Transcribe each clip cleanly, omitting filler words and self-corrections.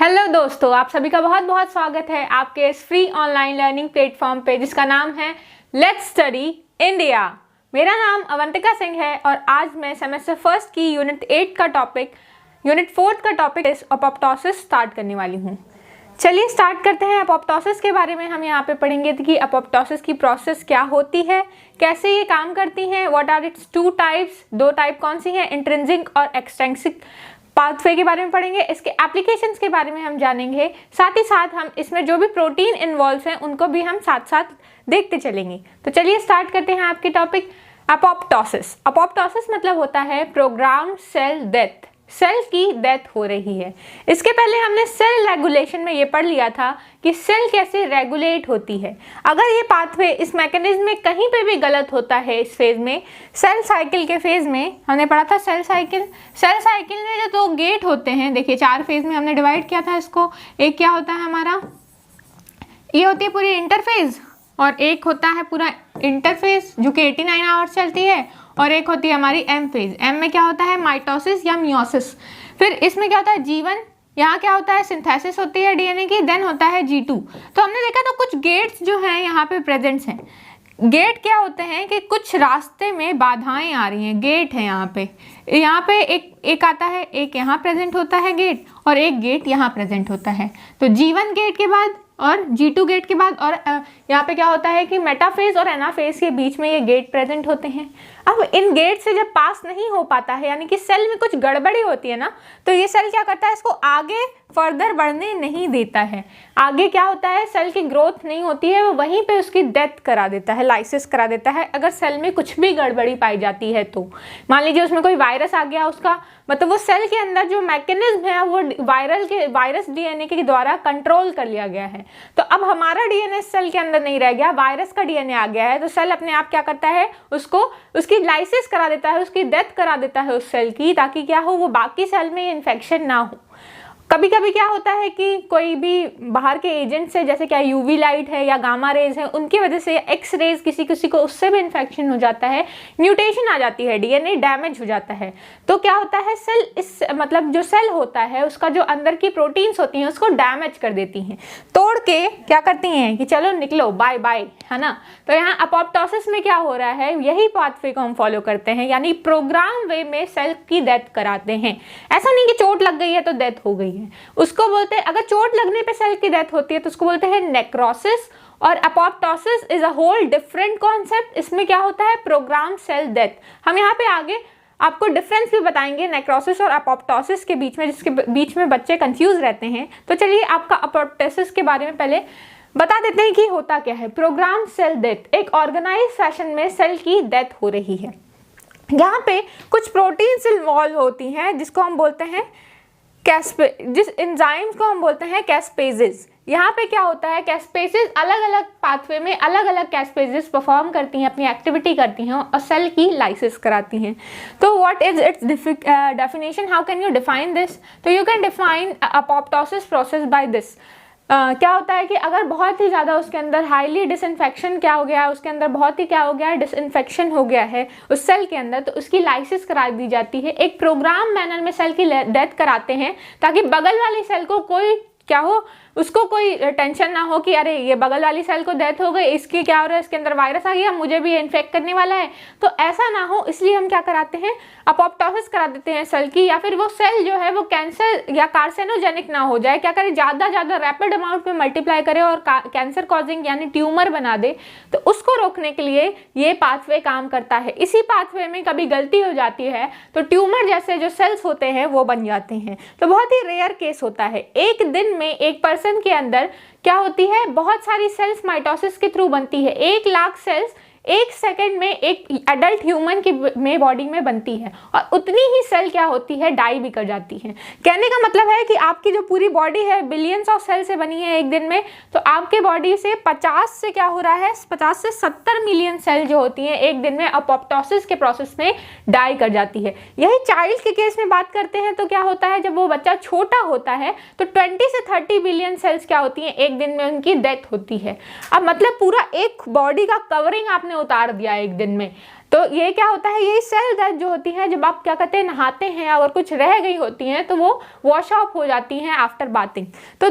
Hello दोस्तों, आप सभी का बहुत बहुत स्वागत है आपके इस फ्री ऑनलाइन लर्निंग प्लेटफॉर्म पे जिसका नाम है लेट्स स्टडी इंडिया। मेरा नाम अवंतिका सिंह है और आज मैं सेमेस्टर फर्स्ट की यूनिट 4 का टॉपिक अपॉप्टोसिस स्टार्ट करने वाली हूँ। चलिए स्टार्ट करते हैं। अपॉप्टोसिस के बारे में हम यहाँ पे पढ़ेंगे कि अपॉप्टोसिस की प्रोसेस क्या होती है, कैसे ये काम करती हैं, what are its two types, दो टाइप कौन सी हैं, इंट्रिंसिक और एक्सट्रिंसिक पाथवे के बारे में पढ़ेंगे, इसके एप्लीकेशंस के बारे में हम जानेंगे। साथ ही साथ हम इसमें जो भी प्रोटीन इन्वॉल्व हैं उनको भी हम साथ साथ देखते चलेंगे। तो चलिए स्टार्ट करते हैं आपके टॉपिक अपॉप्टोसिस। अपॉप्टोसिस मतलब होता है प्रोग्राम सेल डेथ, सेल की डेथ हो रही है। इसके पहले हमने सेल रेगुलेशन में ये पढ़ लिया था कि सेल कैसे रेगुलेट होती है। अगर ये पाथवे इस मैकेनिज्म में कहीं पे भी गलत होता है, इस फेज में, सेल साइकिल के फेज में हमने पढ़ा था सेल साइकिल में जो दो गेट होते हैं, देखिए 4 फेज में हमने डिवाइड किया था इसको। एक क्या होता है हमारा, ये होती है पूरी इंटरफेज, और एक होता है पूरा इंटरफेज जो कि 89 आवर्स चलती है, और एक होती है हमारी एम फेज। एम में क्या होता है, माइटोसिस या मियोसिस। फिर इसमें क्या होता है, जीवन। यहाँ क्या होता है, सिंथेसिस होती है डीएनए की। देन होता है G2। तो हमने देखा था कुछ गेट्स जो हैं यहाँ पे प्रेजेंट्स हैं। गेट क्या होते हैं कि कुछ रास्ते में बाधाएं आ रही हैं, गेट है यहाँ पे एक आता है, एक यहाँ प्रेजेंट होता है गेट, और एक गेट यहाँ प्रेजेंट होता है। तो G1 गेट के बाद और G2 गेट के बाद, और यहाँ पे क्या होता है कि मेटाफेज और एनाफेज के बीच में ये गेट प्रेजेंट होते हैं। अब इन गेट से जब पास नहीं हो पाता है, यानी कि सेल में कुछ गड़बड़ी होती है ना, तो ये सेल क्या करता है, इसको आगे फर्दर बढ़ने नहीं देता है। आगे क्या होता है, सेल की ग्रोथ नहीं होती है, वो वहीं पे उसकी डेथ करा देता है, लाइसिस करा देता है। अगर सेल में कुछ भी गड़बड़ी पाई जाती है तो मान लीजिए उसमें कोई वायरस आ गया, उसका मतलब वो सेल के अंदर जो मैकेनिज्म है वो वायरस डीएनए के द्वारा कंट्रोल कर लिया गया है। तो अब हमारा डीएनए सेल के अंदर नहीं रह गया, वायरस का डीएनए आ गया है, तो सेल अपने आप क्या करता है, उसको उसकी लाइसिस करा देता है, उसकी डेथ करा देता है उस सेल की, ताकि क्या हो, वो बाकी सेल में इन्फेक्शन ना हो। कभी कभी क्या होता है कि कोई भी बाहर के एजेंट से, जैसे क्या यूवी लाइट है या गामा रेज है, उनकी वजह से एक्स रेज किसी को उससे भी इन्फेक्शन हो जाता है, म्यूटेशन आ जाती है, डीएनए डैमेज हो जाता है। तो क्या होता है, सेल इस मतलब जो सेल होता है उसका जो अंदर की प्रोटीन्स होती हैं उसको डैमेज कर देती हैं, तोड़ के क्या करती हैं कि चलो निकलो, बाय बाय, है ना। तो यहाँ अपॉप्टोसिस में क्या हो रहा है, यही पाथवे को हम फॉलो करते हैं, यानी प्रोग्राम वे में सेल की डेथ कराते हैं। ऐसा नहीं कि चोट लग गई है तो डेथ हो गई है, उसको बोलते हैं, अगर चोट लगने पे सेल की डेथ होती है तो उसको बोलते हैं नेक्रोसिस। और apoptosis is a whole different concept. इसमें क्या होता है, प्रोग्राम सेल डेथ। हम यहाँ पे आगे आपको डिफरेंस भी बताएंगे नेक्रोसिस और अपॉप्टोसिस के बीच में, जिसके बीच में बच्चे कंफ्यूज रहते हैं। तो चलिए आपका अपॉप्टोसिस के बारे में पहले बता देते हैं कि होता क्या है। प्रोग्राम सेल डेथ, एक ऑर्गेनाइज फैशन में सेल की डेथ हो रही है। यहाँ पे कुछ प्रोटीन्स इन्वॉल्व होती हैं जिसको हम बोलते हैं जिस एंजाइम्स को हम बोलते हैं कैस्पेजेस। यहाँ पे क्या होता है, कैस्पेजेस अलग अलग पाथवे में अलग अलग कैस्पेजेस परफॉर्म करती हैं, अपनी एक्टिविटी करती हैं और सेल की लाइसिस कराती हैं। तो what is its definition, how can you define this. तो you can define apoptosis process by this. क्या होता है कि अगर बहुत ही ज़्यादा उसके अंदर हाईली डिसइंफेक्शन क्या हो गया है, उसके अंदर बहुत ही क्या हो गया है, डिसइंफेक्शन हो गया है उस सेल के अंदर, तो उसकी लाइसिस करा दी जाती है। एक प्रोग्राम मैनर में सेल की डेथ कराते हैं ताकि बगल वाली सेल को कोई क्या हो, उसको कोई टेंशन ना हो कि अरे ये बगल वाली सेल को डेथ हो गई, इसकी क्या हो रहा है, इसके अंदर वायरस आ गया, मुझे भी इन्फेक्ट करने वाला है। तो ऐसा ना हो, इसलिए हम क्या कराते हैं, अपॉप्टोसिस करा देते हैं सेल की। या फिर वो सेल जो है वो कैंसर या कार्सिनोजेनिक ना हो जाए, क्या करे, ज़्यादा रैपिड अमाउंट में मल्टीप्लाई करे और कैंसर कॉजिंग यानी ट्यूमर बना दे। तो उसको रोकने के लिए ये पाथवे काम करता है। इसी पाथवे में कभी गलती हो जाती है तो ट्यूमर जैसे जो सेल्स होते हैं वो बन जाते हैं। तो बहुत ही रेयर केस होता है। एक दिन में एक पर्सन के अंदर क्या होती है, बहुत सारी सेल्स माइटोसिस के थ्रू बनती है। 1 लाख सेल्स 1 सेकेंड में एक एडल्ट ह्यूमन की में बॉडी में बनती है, और उतनी ही सेल क्या होती है, डाई भी कर जाती है। कहने का मतलब है कि आपकी जो पूरी बॉडी है बिलियंस ऑफ सेल से बनी है एक दिन में, तो आपके बॉडी से 50 से क्या हो रहा है, 50 से 70 मिलियन सेल जो होती हैं एक दिन में अपॉप्टोसिस के प्रोसेस में डाई कर जाती है। यही चाइल्ड के केस में बात करते हैं तो क्या होता है, जब वो बच्चा छोटा होता है तो 20 से 30 बिलियन सेल्स क्या होती हैं, एक दिन में उनकी डेथ होती है। अब मतलब पूरा एक बॉडी का कवरिंग आपने उतार दिया एक दिन में। तो ये क्या होता है, ये सेल डेथ जो होती है, जब आप क्या कहते हैं नहाते हैं अगर कुछ रह गई होती हैं तो वो वॉश ऑफ हो जाती हैं आफ्टर बाथिंग। तो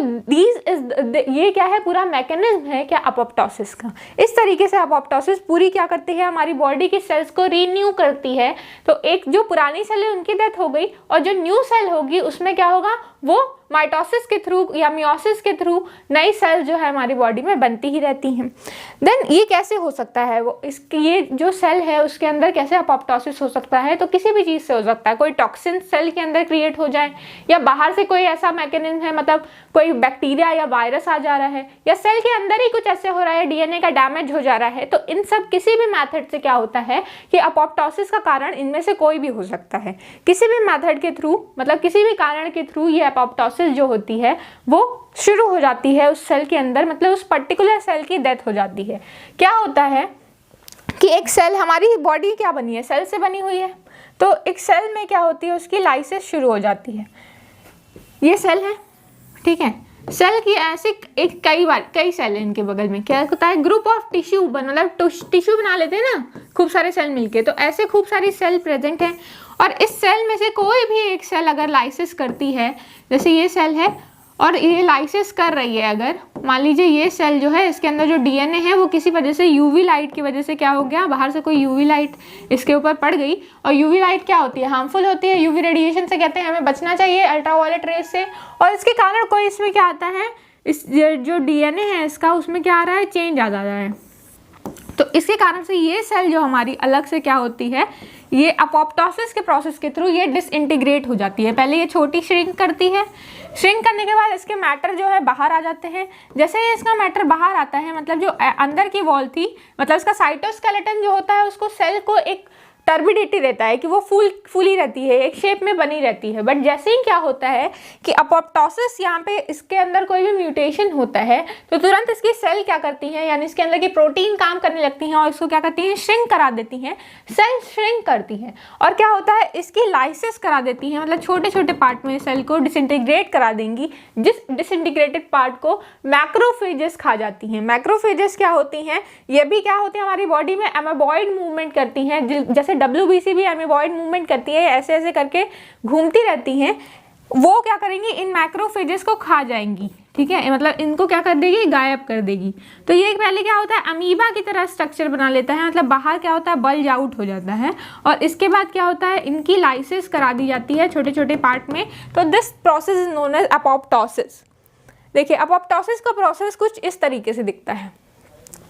ये क्या है, पूरा मैकेनिज्म है क्या अपोप्टोसिस का। इस तरीके से अपोप्टोसिस पूरी क्या करती है, हमारी बॉडी की सेल्स को रीन्यू करती है। तो एक जो पुरानी सेल है उनकी डेथ हो गई और जो न्यू सेल होगी उसमें क्या होगा, वो माइटोसिस के थ्रू या मियोसिस के थ्रू नई सेल जो है हमारी बॉडी में बनती ही रहती हैं। देन ये कैसे हो सकता है, वो इसकी ये जो सेल है उसके अंदर कैसे अपोप्टोसिस हो सकता है, तो किसी भी चीज़ से हो सकता है। कोई टॉक्सिन सेल के अंदर क्रिएट हो जाए, या बाहर से कोई ऐसा मैकेनिज्म है, मतलब कोई बैक्टीरिया या वायरस आ जा रहा है, या सेल के अंदर ही कुछ ऐसे हो रहा है, डीएनए का डैमेज हो जा रहा है। तो इन सब किसी भी मेथड से क्या होता है कि अपोप्टोसिस का कारण इनमें से कोई भी हो सकता है। किसी भी मेथड के थ्रू, मतलब किसी भी कारण के थ्रू ये अपोप्टोसिस जो होती है वो शुरू हो जाती है उस सेल के अंदर, मतलब उस पर्टिकुलर सेल की डेथ हो जाती है। क्या होता है कि एक सेल, हमारी बॉडी क्या बनी है, सेल से बनी हुई है। तो एक सेल में क्या होती है, उसकी लाइसिस शुरू हो जाती है। ये सेल है, ठीक है, सेल की ऐसे एक कई सेल है, इनके बगल में क्या होता है, ग्रुप ऑफ टिश्यू मतलब टिश्यू बना लेते हैं ना खूब सारे सेल मिलके। तो ऐसे खूब सारी सेल प्रेजेंट है और इस सेल में से कोई भी एक सेल अगर लाइसिस करती है, जैसे ये सेल है और ये लाइसिस कर रही है, अगर मान लीजिए ये सेल जो है इसके अंदर जो डीएनए है वो किसी वजह से यूवी लाइट की वजह से क्या हो गया, बाहर से कोई यूवी लाइट इसके ऊपर पड़ गई। और यूवी लाइट क्या होती है, हार्मफुल होती है। यूवी रेडिएशन से कहते हैं हमें बचना चाहिए, अल्ट्रावायलेट रेज से। और इसके कारण कोई इसमें क्या आता है, इस जो डीएनए है इसका, उसमें क्या आ रहा है, चेंज आ जा रहा है। तो इसके कारण से ये सेल जो हमारी अलग से क्या होती है, ये अपोप्टोसिस के प्रोसेस के थ्रू ये डिसइंटीग्रेट हो जाती है। पहले ये छोटी श्रिंक करती है, श्रिंक करने के बाद इसके मैटर जो है बाहर आ जाते हैं। जैसे ही इसका मैटर बाहर आता है, मतलब जो अंदर की वॉल थी, मतलब इसका साइटोस्केलेटन जो होता है उसको सेल को एक टर्बिडिटी रहता है कि वो फूली रहती है, एक शेप में बनी रहती है। बट जैसे ही क्या होता है कि अपोप्टोसिस यहाँ पे इसके अंदर कोई भी म्यूटेशन होता है तो तुरंत इसकी सेल क्या करती है, यानी इसके अंदर की प्रोटीन काम करने लगती हैं और इसको क्या करती हैं, श्रिंक करा देती हैं। सेल श्रिंक करती हैं और क्या होता है, इसकी लाइसिस करा देती हैं, मतलब छोटे छोटे पार्ट में सेल को डिसइंटीग्रेट करा देंगी। जिस डिसइंटीग्रेटेड पार्ट को मैक्रोफेजेस खा जाती हैं। मैक्रोफेजेस क्या होती हैं, ये भी क्या होती है, हमारी बॉडी में एमेबॉइड मूवमेंट करती हैं। जैसे WBC भी एमीबॉइड मूवमेंट करती है, ऐसे ऐसे करके घूमती रहती हैं। वो क्या करेंगी, इन मैक्रोफेजेस को खा जाएंगी, ठीक है, मतलब इनको क्या कर देगी, गायब कर देगी। तो ये पहले क्या होता है, अमीबा की तरह स्ट्रक्चर बना लेता है, मतलब बाहर क्या होता है, बल्ज आउट हो जाता है। और इसके बाद क्या होता है, इनकी लाइसिस करा दी जाती है छोटे छोटे पार्ट में। तो this process is known as apoptosis. देखिए अपोप्टोसिस का प्रोसेस कुछ इस तरीके से दिखता है।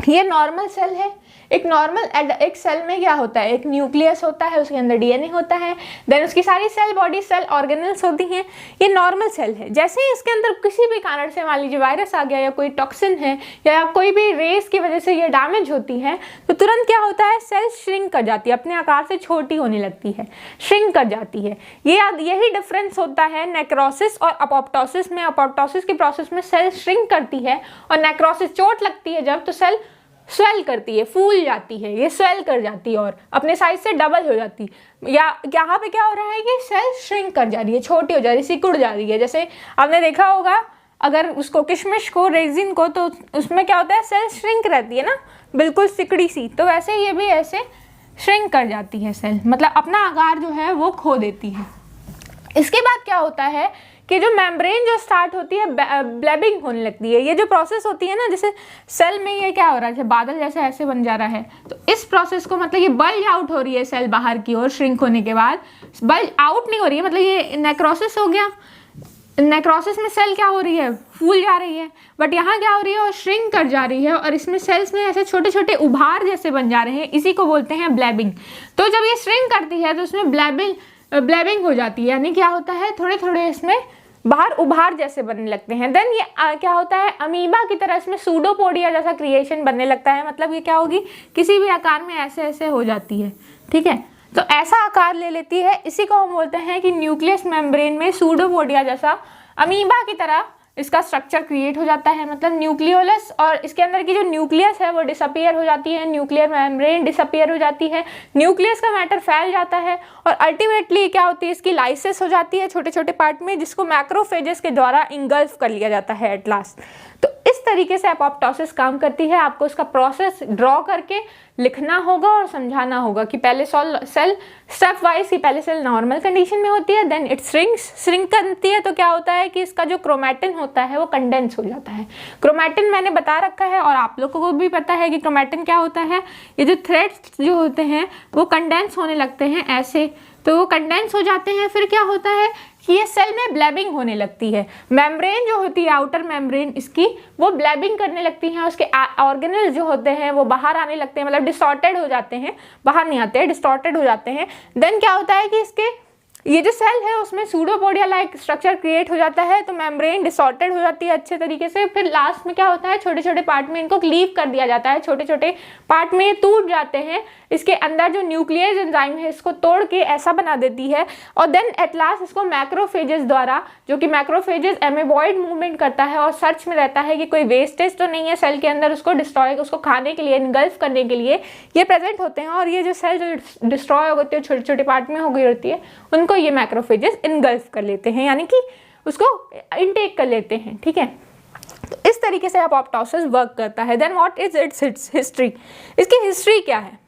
ये नॉर्मल सेल है। एक सेल में क्या होता है, एक न्यूक्लियस होता है, उसके अंदर डीएनए होता है, देन उसकी सारी सेल बॉडी सेल ऑर्गेनल्स होती हैं। ये नॉर्मल सेल है। जैसे ही इसके अंदर किसी भी कारण से मान लीजिए वायरस आ गया या कोई टॉक्सिन है या कोई भी रेस की वजह से ये डैमेज होती है तो तुरंत क्या होता है, सेल श्रिंक कर जाती है, अपने आकार से छोटी होने लगती है, श्रिंक कर जाती है। यही डिफरेंस होता है नेक्रोसिस और अपोप्टोसिस में। अपोप्टोसिस के प्रोसेस में सेल श्रिंक करती है और नेक्रोसिस चोट लगती है जब, तो सेल स्वेल करती है, फूल जाती है, ये स्वेल कर जाती है और अपने साइज से डबल हो जाती है। या यहाँ पे क्या हो रहा है कि सेल श्रिंक कर जा रही है, छोटी हो जा रही है, सिकुड़ जा रही है। जैसे आपने देखा होगा अगर उसको किशमिश को, रेजिन को, तो उसमें क्या होता है, सेल श्रिंक रहती है ना, बिल्कुल सिकड़ी सी। तो वैसे ये भी ऐसे श्रिंक कर जाती है सेल, मतलब अपना आकार जो है वो खो देती है। इसके बाद क्या होता है कि जो मेम्ब्रेन जो स्टार्ट होती है, ब्लैबिंग होने लगती है। ये जो प्रोसेस होती है ना, जैसे सेल में ये क्या हो रहा है, जैसे बादल जैसे ऐसे बन जा रहा है, तो इस प्रोसेस को मतलब ये बल्ज आउट हो रही है सेल बाहर की ओर श्रिंक होने के बाद। बल्ज आउट नहीं हो रही है, मतलब ये नेक्रोसिस हो गया। नेक्रोसिस में सेल क्या हो रही है, फूल जा रही है, बट यहाँ क्या हो रही है, और श्रिंक कर जा रही है और इसमें सेल्स में ऐसे छोटे छोटे उभार जैसे बन जा रहे हैं, इसी को बोलते हैं ब्लैबिंग। तो जब ये श्रिंक करती है तो उसमें ब्लैबिंग हो जाती है, यानी क्या होता है, थोड़े थोड़े इसमें बाहर उभार जैसे बनने लगते हैं। देन ये क्या होता है, अमीबा की तरह इसमें सूडोपोडिया जैसा क्रिएशन बनने लगता है, मतलब ये क्या होगी, किसी भी आकार में ऐसे ऐसे हो जाती है, ठीक है। तो ऐसा आकार ले लेती है, इसी को हम बोलते हैं कि न्यूक्लियस मेम्ब्रेन में सूडोपोडिया जैसा अमीबा की तरह इसका स्ट्रक्चर क्रिएट हो जाता है, मतलब न्यूक्लियोलस। और इसके अंदर की जो न्यूक्लियस है वो डिसअपियर हो जाती है, न्यूक्लियर मेम्ब्रेन डिसअपियर हो जाती है, न्यूक्लियस का मैटर फैल जाता है और अल्टीमेटली क्या होती है, इसकी लाइसिस हो जाती है छोटे छोटे पार्ट में, जिसको मैक्रोफेजेस के द्वारा इंगल्फ कर लिया जाता है एट लास्ट। तो इस तरीके से अपोप्टोसिस काम करती है। आपको उसका प्रोसेस ड्रॉ करके लिखना होगा और समझाना होगा कि पहले सेल स्टेप वाइज कि पहले सेल नॉर्मल कंडीशन में होती है, देन इट श्रिंक करती है। तो क्या होता है कि इसका जो क्रोमैटिन होता है वो कंडेंस हो जाता है। क्रोमैटिन मैंने बता रखा है और आप लोगों को भी पता है कि क्रोमैटिन क्या होता है। ये जो थ्रेड्स जो होते हैं वो कंडेंस होने लगते हैं ऐसे, तो वो कंडेंस हो जाते हैं। फिर क्या होता है कि ये सेल में ब्लैबिंग होने लगती है। मेम्ब्रेन जो होती है, आउटर मेम्ब्रेन इसकी, वो ब्लैबिंग करने लगती है। उसके ऑर्गेनल जो होते हैं वो बाहर आने लगते हैं, मतलब डिस्टॉर्टेड हो जाते हैं, बाहर नहीं आते हैं, डिस्टॉर्टेड हो जाते हैं। देन क्या होता है कि इसके ये जो सेल है उसमें सूडोपोडिया लाइक स्ट्रक्चर क्रिएट हो जाता है, तो मेम्ब्रेन डिसऑर्टेड हो जाती है अच्छे तरीके से। फिर लास्ट में क्या होता है, छोटे छोटे पार्ट में इनको लीव कर दिया जाता है, छोटे छोटे पार्ट में ये टूट जाते हैं। इसके अंदर जो न्यूक्लियस एंजाइम है इसको तोड़ के ऐसा बना देती है, और देन एट लास्ट इसको मैक्रोफेजेस द्वारा, जो कि मैक्रोफेजेस एमेबॉइड मूवमेंट करता है और सर्च में रहता है कि कोई वेस्टेज तो नहीं है सेल के अंदर, उसको डिस्ट्रॉय, उसको खाने के लिए, इनगल्फ करने के लिए ये प्रेजेंट होते हैं। और ये जो सेल जो डिस्ट्रॉय होती है, छोटे छोटे पार्ट में हो गई होती है, उनको ये मैक्रोफेजेस इनगल्फ कर लेते हैं, यानी कि उसको इनटेक कर लेते हैं। ठीक है, तो इस तरीके से अपोप्टोसिस वर्क करता है। Then what is its history, इसकी हिस्ट्री क्या है।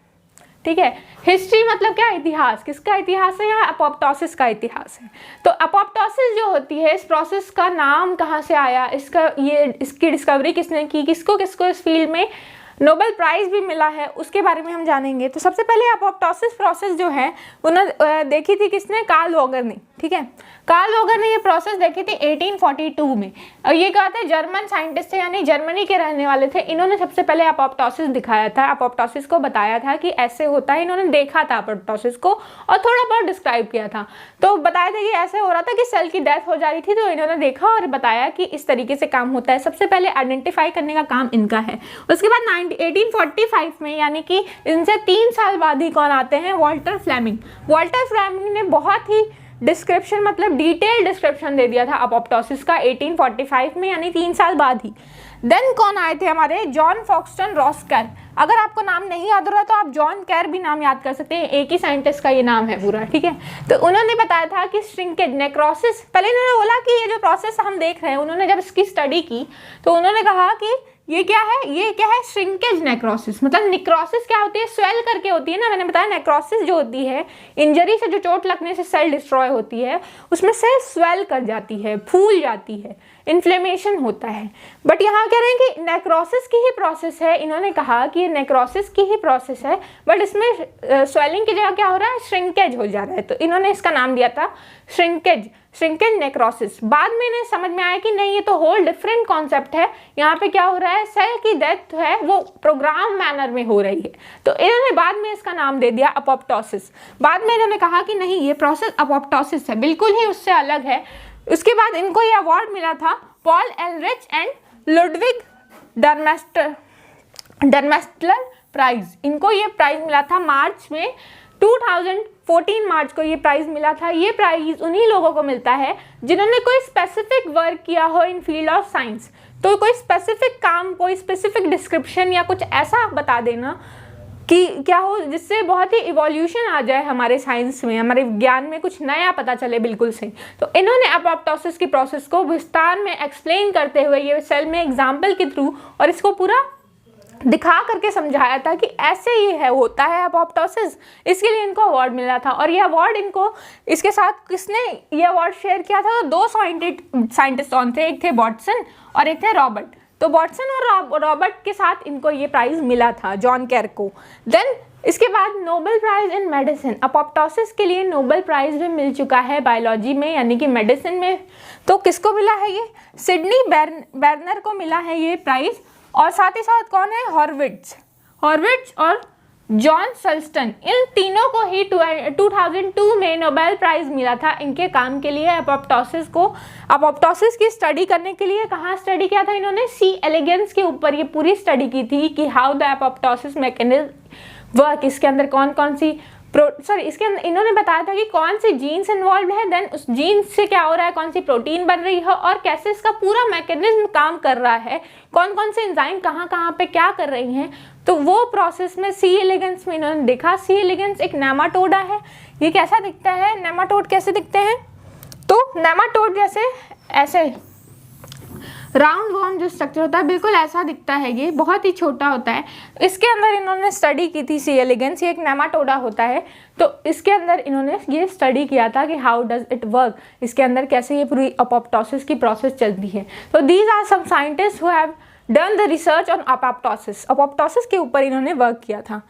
ठीक है, हिस्ट्री मतलब क्या, इतिहास। किसका इतिहास है, यहाँ अपोप्टोसिस का इतिहास है। तो अपोप्टोसिस जो होती है, इस प्रोसेस का नाम कहाँ से आया, इसकी डिस्कवरी किसने की, किसको किसको इस फील्ड में नोबेल प्राइज भी मिला है, उसके बारे में हम जानेंगे। तो सबसे पहले अपोप्टोसिस प्रोसेस जो है उन्होंने देखी थी किसने, कार्ल वॉगर ने। ठीक है, कार्ल वॉगर ने ये प्रोसेस देखी थी 1842 में। और ये क्या थे, जर्मन साइंटिस्ट थे, यानी जर्मनी के रहने वाले थे। इन्होंने सबसे पहले अपोप्टोसिस दिखाया था, अपोप्टोसिस को बताया था कि ऐसे होता है। इन्होंने देखा था अपोप्टोसिस को और थोड़ा बहुत डिस्क्राइब किया था। तो बताया था कि ऐसे हो रहा था कि सेल की डेथ हो जा रही थी, तो इन्होंने देखा और बताया कि इस तरीके से काम होता है। सबसे पहले आइडेंटिफाई करने का काम इनका है। उसके बाद 1845 में, यानी कि इनसे 3 साल बाद ही कौन आते हैं, वाल्टर फ्लेमिंग। वाल्टर फ्लेमिंग ने बहुत ही डिस्क्रिप्शन, मतलब डिटेल डिस्क्रिप्शन दे दिया था अपोप्टोसिस का 1845 में, यानी 3 साल बाद ही। देन कौन आए थे हमारे, जॉन फॉक्सटन रॉसकर। अगर आपको नाम नहीं याद हो रहा है तो आप जॉन कैर भी नाम याद कर सकते हैं, एक ही साइंटिस्ट का ये नाम है पूरा। ठीक है, तो उन्होंने बताया था कि श्रिंकेज, नेक्रोसिस, पहले इन्होंने बोला कि ये जो प्रोसेस हम देख रहे हैं, उन्होंने जब इसकी स्टडी की तो उन्होंने कहा कि ये क्या है श्रिंकेज नेक्रोसिस। मतलब निक्रोसिस क्या होती है, स्वेल करके होती है ना, मैंने बताया। नेक्रोसिस जो होती है, इंजरी से जो चोट लगने से सेल डिस्ट्रॉय होती है, उसमें सेल स्वेल कर जाती है, फूल जाती है, इन्फ्लेमेशन होता है। बट यहाँ कह रहे हैं कि नेक्रोसिस की ही प्रोसेस है। इन्होंने कहा कि ये नेक्रोसिस की ही प्रोसेस है, बट इसमें स्वेलिंग की जगह क्या हो रहा है, श्रिंकेज हो जा रहा है। तो इन्होंने इसका नाम दिया था श्रिंकेज नेक्रोसिस। बाद में इन्हें समझ में आया कि नहीं, ये तो होल डिफरेंट कॉन्सेप्ट है। यहाँ पे क्या हो रहा है, सेल की डेथ है वो प्रोग्राम मैनर में हो रही है। तो इन्होंने बाद में इसका नाम दे दिया अपोप्टोसिस। बाद में इन्होंने कहा कि नहीं, ये प्रोसेस अपोप्टोसिस है, बिल्कुल ही उससे अलग है। उसके बाद इनको ये अवार्ड मिला था पॉल एलरिच एंड लुडविग डर्मेस्टलर प्राइज। इनको ये प्राइज मिला था मार्च में 2014 मार्च को ये प्राइज मिला था। ये प्राइज उन्हीं लोगों को मिलता है जिन्होंने कोई स्पेसिफिक वर्क किया हो इन फील्ड ऑफ साइंस। तो कोई स्पेसिफिक काम, कोई स्पेसिफिक डिस्क्रिप्शन या कुछ ऐसा बता देना कि क्या हो जिससे बहुत ही इवोल्यूशन आ जाए हमारे साइंस में, हमारे विज्ञान में कुछ नया पता चले बिल्कुल से। तो इन्होंने अपोप्टोसिस की प्रोसेस को विस्तार में एक्सप्लेन करते हुए ये सेल में एग्जाम्पल के थ्रू और इसको पूरा दिखा करके समझाया था कि ऐसे ही है, होता है अपोप्टोसिस। इसके लिए इनको अवार्ड मिला था। और ये अवार्ड इनको, इसके साथ किसने ये अवार्ड शेयर किया था, तो 2 साइंटिस्ट ऑन थे, एक थे वाटसन और एक थे रॉबर्ट। तो वाटसन और रॉबर्ट के साथ इनको ये प्राइज मिला था, जॉन कैर को। देन इसके बाद Nobel prize in medicine, apoptosis के लिए नोबेल प्राइज भी मिल चुका है बायोलॉजी में, यानी कि मेडिसिन में। तो किसको मिला है ये, सिडनी बर्नर को मिला है ये प्राइज। और साथ ही साथ कौन है, हॉर्विट्ज और जॉन सल्स्टन, इन तीनों को ही 2002 में नोबेल प्राइज मिला था इनके काम के लिए, अपोप्टोसिस को, अपोप्टोसिस की स्टडी करने के लिए। कहाँ स्टडी किया था इन्होंने, सी एलिगेंस के ऊपर ये पूरी स्टडी की थी कि how the apoptosis mechanism work, इसके अंदर कौन कौन सी इसके अंदर इन्होंने बताया था कि कौन सी जीन्स इन्वॉल्व है, देन उस जीन्स से क्या हो रहा है, कौन सी प्रोटीन बन रही है और कैसे इसका पूरा मैकेनिज्म काम कर रहा है, कौन कौन से एंजाइम कहाँ पे क्या कर रही हैं। तो वो प्रोसेस में सी एलिगेंस में इन्होंने देखा। सी एलिगेंस एक नेमाटोडा है। ये कैसा दिखता है, नेमाटोड कैसे दिखते हैं, तो नेमाटोड जैसे ऐसे राउंड वर्म जो स्ट्रक्चर होता है बिल्कुल ऐसा दिखता है, ये बहुत ही छोटा होता है। इसके अंदर इन्होंने स्टडी की थी सी एलिगेंस, ये एक नेमाटोडा होता है, तो इसके अंदर इन्होंने ये स्टडी किया था कि हाउ डज इट वर्क, इसके अंदर कैसे ये पूरी अपोप्टोसिस की प्रोसेस चलती है। तो these are some scientist who have done the research on apoptosis, apoptosis के ऊपर इन्होंने वर्क किया था।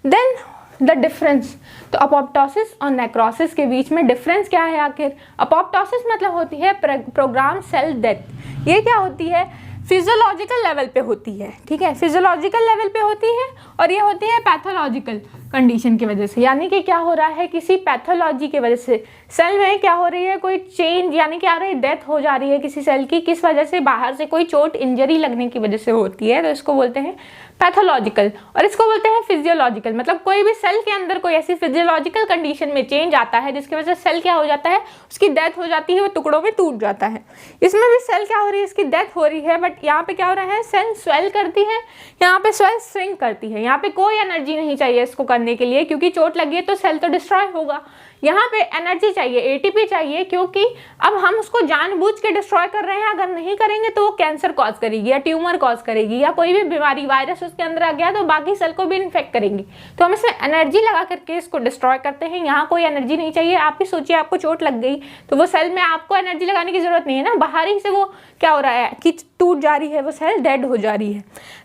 देन द डिफरेंस, तो अपोप्टोसिस और नेक्रोसिस के बीच में डिफरेंस क्या है आखिर? अपोप्टोसिस मतलब होती है प्रोग्राम सेल डेथ, ये क्या होती है? फिजियोलॉजिकल लेवल पे होती है, ठीक है, फिजियोलॉजिकल लेवल पे होती है, और ये होती है पैथोलॉजिकल कंडीशन की वजह से, यानी कि क्या हो रहा है, किसी पैथोलॉजी की वजह से सेल में क्या हो रही है, कोई चेंज, यानी क्या हो रही है, डेथ हो जा रही है किसी सेल की, किस वजह से? बाहर से कोई चोट इंजरी लगने की वजह से होती है, तो इसको बोलते हैं पैथोलॉजिकल। और इसको बोलते हैं फिजियोलॉजिकल, मतलब कोई भी सेल के अंदर कोई ऐसी फिजियोलॉजिकल कंडीशन में चेंज आता है जिसकी वजह से सेल क्या हो जाता है, उसकी डेथ हो जाती है, वो टुकड़ों में टूट जाता है। इसमें भी सेल क्या हो रही है, इसकी डेथ हो रही है, बट यहाँ पे क्या हो रहा है, सेल स्वेल करती है, यहाँ पे सेल श्रिंक करती है। यहाँ पे कोई एनर्जी नहीं चाहिए इसको करने के लिए, क्योंकि चोट लगी है तो सेल तो डिस्ट्रॉय होगा। यहाँ पे एनर्जी चाहिए, एटीपी चाहिए, क्योंकि अब हम उसको जानबूझ के डिस्ट्रॉय कर रहे हैं, अगर नहीं करेंगे तो वो कैंसर कॉज करेगी या ट्यूमर कॉज करेगी या कोई भी बीमारी, वायरस उसके अंदर आ गया तो बाकी सेल को भी इन्फेक्ट करेंगी। तो हम इसमें एनर्जी लगा करके इसको डिस्ट्रॉय करते हैं। यहाँ कोई एनर्जी नहीं चाहिए। आप ही सोचिए, आपको चोट लग गई तो वो सेल में आपको एनर्जी लगाने की जरूरत नहीं है ना, बाहर ही से वो क्या हो रहा है कि टूट जा रही है, वो सेल डेड हो जा रही है।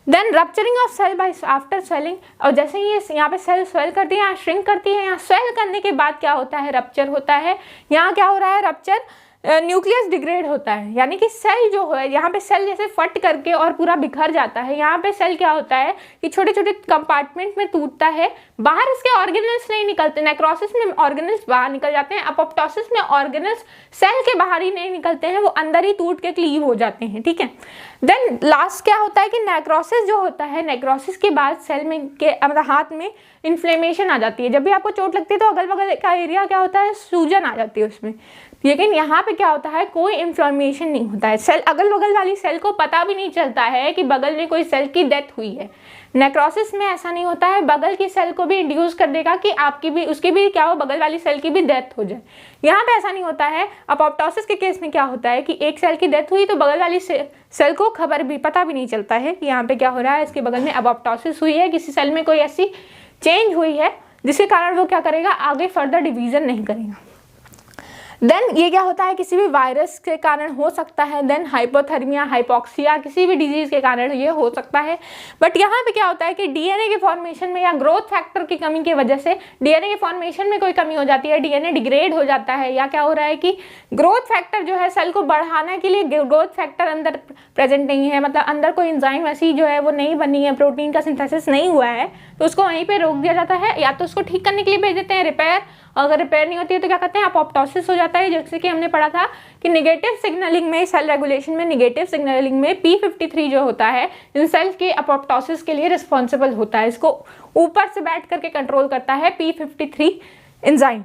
Then rupturing of cell by after swelling, और जैसे ही यहाँ पे सेल स्वेल करती है, यहाँ श्रिंक करती है, यहाँ स्वेल करने के बाद क्या होता है, रप्चर होता है। यहाँ क्या हो रहा है, रप्चर, न्यूक्लियस डिग्रेड होता है, यानी कि सेल जो है यहाँ पे सेल जैसे फट करके और पूरा बिखर जाता है। यहाँ पे सेल क्या होता है कि छोटे छोटे कंपार्टमेंट में टूटता है, बाहर इसके ऑर्गेनल्स नहीं निकलते। नेक्रोसिस में ऑर्गेनल्स बाहर निकल जाते हैं, अपोप्टोसिस में ऑर्गेनल्स सेल के बाहर ही नहीं निकलते हैं, वो अंदर ही टूट के क्लीव हो जाते हैं, ठीक है। देन लास्ट क्या होता है कि नेक्रोसिस जो होता है, नेक्रोसिस के बाद सेल में के मतलब हाथ में इन्फ्लेमेशन आ जाती है। जब भी आपको चोट लगती है तो अगल बगल का एरिया क्या होता है, सूजन आ जाती है उसमें, लेकिन यहाँ पे क्या होता है, कोई इन्फ्लेमेशन नहीं होता है। सेल अगल बगल वाली सेल को पता भी नहीं चलता है कि बगल में कोई सेल की डेथ हुई है। नेक्रोसिस में ऐसा नहीं होता है, बगल की सेल को भी इंड्यूस कर देगा कि आपकी भी उसकी भी क्या हो, बगल वाली सेल की भी डेथ हो जाए। यहाँ पे ऐसा नहीं होता है। अपोप्टोसिस के केस में क्या होता है कि एक सेल की डेथ हुई तो बगल वाली सेल को खबर भी पता भी नहीं चलता है कि यहाँ पे क्या हो रहा है, इसके बगल में अपोप्टोसिस हुई है, किसी सेल में कोई ऐसी चेंज हुई है जिसके कारण वो क्या करेगा, आगे फर्दर डिवीजन नहीं करेगा। देन ये क्या होता है, किसी भी वायरस के कारण हो सकता है। देन हाइपोथर्मिया, हाइपोक्सिया, किसी भी डिजीज के कारण ये हो सकता है। बट यहाँ पे क्या होता है कि डीएनए के फॉर्मेशन में या ग्रोथ फैक्टर की कमी की वजह से डीएनए के फॉर्मेशन में कोई कमी हो जाती है, डीएनए डिग्रेड हो जाता है, या क्या हो रहा है कि ग्रोथ फैक्टर जो है सेल को बढ़ाने के लिए ग्रोथ फैक्टर अंदर प्रेजेंट नहीं है, मतलब अंदर कोई एंजाइम ऐसी जो है वो नहीं बनी है, प्रोटीन का सिंथेसिस नहीं हुआ है, तो उसको वहीं पे रोक दिया जाता है, या तो उसको ठीक करने के लिए भेज देते हैं रिपेयर। अगर रिपेयर नहीं होती है तो क्या कहते हैं, अपोप्टोसिस हो जाता है। जैसे कि हमने पढ़ा था कि नेगेटिव सिग्नलिंग में, सेल रेगुलेशन में नेगेटिव सिग्नलिंग में P53 जो होता है इन सेल के अपोप्टोसिस के लिए रिस्पॉन्सिबल होता है, इसको ऊपर से बैठ करके कंट्रोल करता है P53 एंजाइम।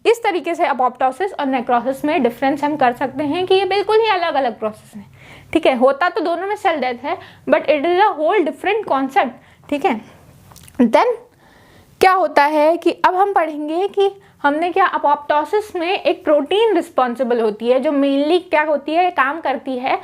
इस तरीके से अपोप्टोसिस और नेक्रोसिस में डिफरेंस हम कर सकते हैं कि ये बिल्कुल ही अलग अलग प्रोसेस है, ठीक है। होता तो दोनों में सेल डेथ है, but it is a whole different concept, ठीक है। देन क्या होता है कि अब हम पढ़ेंगे कि हमने क्या, अपोप्टोसिस में एक प्रोटीन रिस्पॉन्सिबल होती है जो मेनली क्या होती है, काम करती है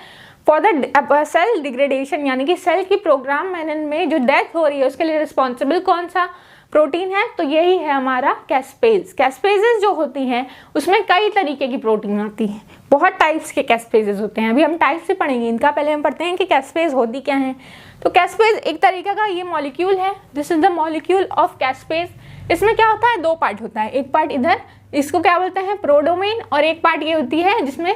फॉर द सेल डिग्रेडेशन, यानी कि सेल की प्रोग्राम में जो डेथ हो रही है उसके लिए रिस्पॉन्सिबल कौन सा प्रोटीन है, तो यही है हमारा कैस्पेज। कैस्पेजेस जो होती हैं उसमें कई तरीके की प्रोटीन आती है, बहुत टाइप्स के कैस्पेजेस होते हैं। अभी हम टाइप्स से पढ़ेंगे इनका, पहले हम पढ़ते हैं कि कैस्पेज होती क्या है। तो कैस्पेज एक तरीके का ये मॉलिक्यूल है, this is the molecule of caspase. इसमें क्या होता है, दो पार्ट होता है, एक पार्ट इधर, इसको क्या बोलते हैं प्रोडोमेन, और एक पार्ट ये होती है जिसमें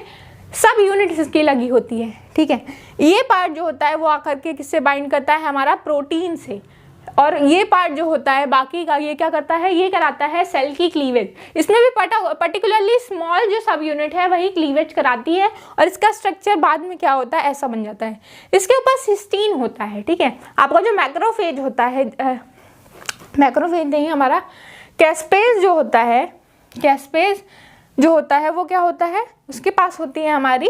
सब यूनिट इसकी लगी होती है, ठीक है। ये पार्ट जो होता है वो आकर के किससे बाइंड करता है, हमारा प्रोटीन से, और ये पार्ट जो होता है बाकी का ये क्या करता है, ये कराता है सेल की क्लीवेज। इसमें भी पर्टिकुलरली स्मॉल जो सब यूनिट है वही क्लीवेज कराती है, और इसका स्ट्रक्चर बाद में क्या होता है, ऐसा बन जाता है। इसके ऊपर सिस्टीन होता है, ठीक है। आपका जो मैक्रोफेज होता है, मैक्रोफेज नहीं, हमारा कैस्पेज जो होता है, कैस्पेज जो होता है वो क्या होता है, उसके पास होती है हमारी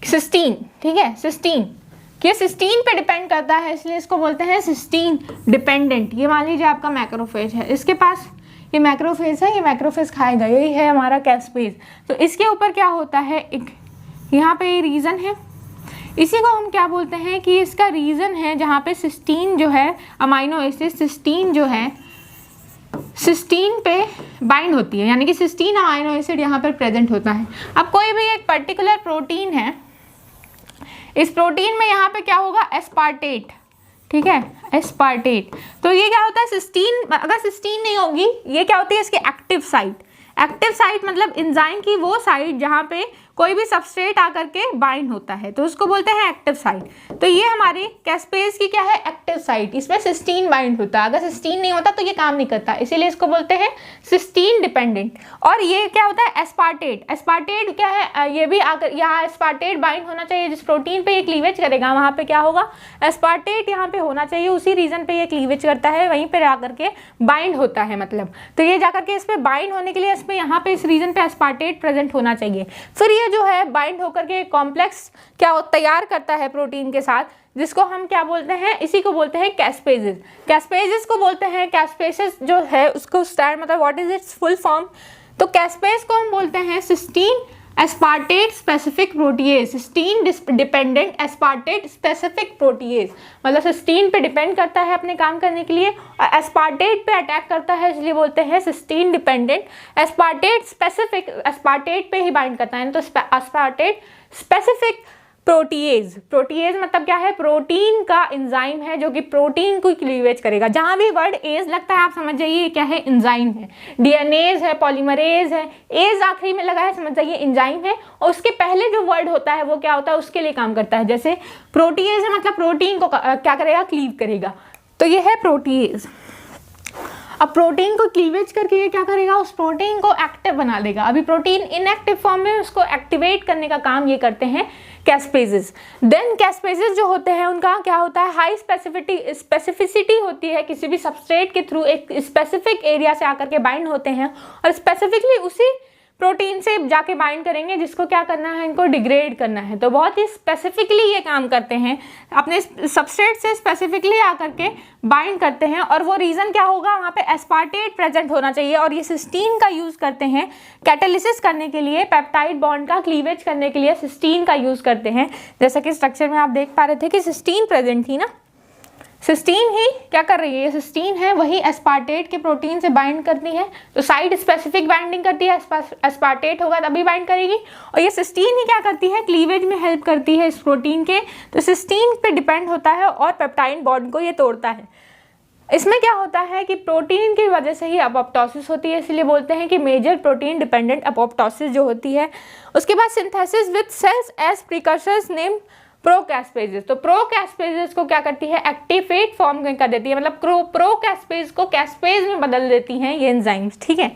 सिस्टीन, ठीक है। सिस्टीन, ये सिस्टीन पे डिपेंड करता है, इसलिए इसको बोलते हैं सिस्टीन डिपेंडेंट। ये मान लीजिए आपका मैक्रोफेज है, इसके पास ये मैक्रोफेज है, ये मैक्रोफेज खाएगा, यही है हमारा कैस्पेज। तो इसके ऊपर क्या होता है, एक यहाँ पे ये रीजन है, इसी को हम क्या बोलते हैं कि इसका रीज़न है जहाँ पे सिस्टीन जो है, अमाइनो एसिड सिस्टीन जो है, सिस्टीन पे बाइंड होती है, यानी कि सिस्टीन अमाइनो एसिड यहाँ पर प्रेजेंट होता है। अब कोई भी एक पर्टिकुलर प्रोटीन है, इस प्रोटीन में यहाँ पे क्या होगा, एस्पार्टेट, ठीक है, एस्पार्टेट। तो ये क्या होता है, सिस्टीन, अगर सिस्टीन नहीं होगी, ये क्या होती है इसकी एक्टिव साइट। एक्टिव साइट मतलब एंजाइम की वो साइट जहाँ पे कोई भी सबस्ट्रेट आकर के बाइंड होता है, तो उसको बोलते हैं एक्टिव साइट। तो ये हमारी कैस्पेज की क्या है, एक्टिव साइट, इसमें सिस्टीन बाइंड होता है। अगर सिस्टीन नहीं होता तो ये काम नहीं करता, इसीलिए इसको बोलते हैं सिस्टीन डिपेंडेंट। और ये क्या होता है, एस्पार्टेट। एस्पार्टेट क्या है, ये भी आकर यहाँ एस्पार्टेट बाइंड होना चाहिए, जिस प्रोटीन पे ये क्लीवेज करेगा वहाँ पे क्या होगा, एस्पार्टेट यहाँ पे होना चाहिए, उसी रीजन पे ये क्लीवेज करता है, वहीं पर आकर के बाइंड होता है मतलब। तो ये जाकर के इस पर बाइंड होने के लिए इसमें यहाँ पे इस रीजन पे एस्पार्टेट प्रेजेंट होना चाहिए। फिर ये जो है बाइंड होकर के कॉम्प्लेक्स क्या तैयार करता है प्रोटीन के साथ, जिसको हम क्या बोलते हैं, इसी को बोलते हैं कैस्पेजेस। कैस्पेजेस को बोलते हैं, कैस्पेजेस जो है उसको स्टैंड मतलब what is its full form. तो कैस्पेज को हम बोलते हैं cysteine aspartate specific protease, cysteine dependent aspartate specific protease, मतलब सिस्टीन पे डिपेंड करता है अपने काम करने के लिए और एस्पार्टेट पे अटैक करता है, इसलिए बोलते हैं cysteine dependent aspartate specific, aspartate पे ही बाइंड करता है। तो एस्पार्टेट स्पेसिफिक प्रोटीएज, प्रोटीएज मतलब क्या है, प्रोटीन का एंजाइम है जो कि प्रोटीन को क्लीवेज करेगा। जहाँ भी वर्ड एज लगता है आप समझ जाइए क्या है, एंजाइम है। डीएनएज है, पॉलीमरेज है, एज आखिरी में लगा है, समझ जाइए एंजाइम है। और उसके पहले जो वर्ड होता है वो क्या होता है, उसके लिए काम करता है। जैसे प्रोटीएज है मतलब प्रोटीन को क्या करेगा, क्लीव करेगा, तो ये है प्रोटीएज। अब प्रोटीन को क्लीवेज करके ये क्या करेगा, उस प्रोटीन को एक्टिव बना देगा। अभी प्रोटीन इनएक्टिव फॉर्म में, उसको एक्टिवेट करने का काम ये करते हैं कैस्पेजेस। देन कैस्पेजेस जो होते हैं उनका क्या होता है, हाई स्पेसिफिसिटी होती है, किसी भी सबस्ट्रेट के थ्रू एक स्पेसिफिक एरिया से आकर के बाइंड होते हैं और स्पेसिफिकली उसी प्रोटीन से जाके बाइंड करेंगे, जिसको क्या करना है, इनको डिग्रेड करना है। तो बहुत ही स्पेसिफिकली ये काम करते हैं, अपने सबस्ट्रेट से स्पेसिफिकली आकर के बाइंड करते हैं। और वो रीज़न क्या होगा, वहाँ पे एस्पार्टेट प्रेजेंट होना चाहिए। और ये सिस्टीन का यूज़ करते हैं कैटालिसिस करने के लिए, पेप्टाइड बॉन्ड का क्लीवेज करने के लिए सिस्टीन का यूज़ करते हैं। जैसा कि स्ट्रक्चर में आप देख पा रहे थे कि सिस्टीन प्रेजेंट थी ना, सिस्टीन ही क्या कर रही है, ये सिस्टीन है, वही एस्पार्टेट के प्रोटीन से बाइंड करती है, तो साइड स्पेसिफिक बाइंडिंग करती है, एस्पार्टेट होगा तभी बाइंड करेगी। और ये सिस्टीन ही क्या करती है, क्लीवेज में हेल्प करती है इस प्रोटीन के। तो सिस्टीन पे डिपेंड होता है और पेप्टाइड बॉन्ड को ये तोड़ता है। इसमें क्या होता है कि प्रोटीन की वजह से ही अपोप्टोसिस होती है, इसलिए बोलते हैं कि मेजर प्रोटीन डिपेंडेंट अपोप्टोसिस जो होती है। उसके बाद synthesis with cells as precursors name procaspases. तो प्रोकैस्पेजेस को क्या करती है, एक्टिवेट फॉर्म कर देती है, मतलब प्रोकैस्पेज को कैस्पेज में बदल देती हैं ये एंजाइम्स, ठीक है।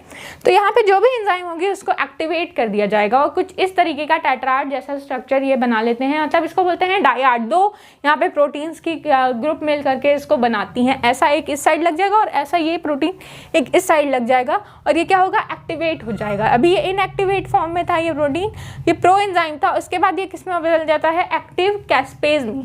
तो यहाँ पे जो भी एंजाइम होगी उसको एक्टिवेट कर दिया जाएगा और कुछ इस तरीके का टेट्राड जैसा स्ट्रक्चर ये बना लेते हैं, मतलब इसको बोलते हैं डायाड। दो यहाँ पे प्रोटीन्स की ग्रुप मिल करके इसको बनाती हैं, ऐसा एक इस साइड लग जाएगा और ऐसा ये प्रोटीन एक इस साइड लग जाएगा और ये क्या होगा, एक्टिवेट हो जाएगा। अभी ये इनएक्टिवेट फॉर्म में था ये प्रोटीन, ये प्रो एंजाइम था, उसके बाद ये किस में बदल जाता है, एक्टिव कैस्पेज में।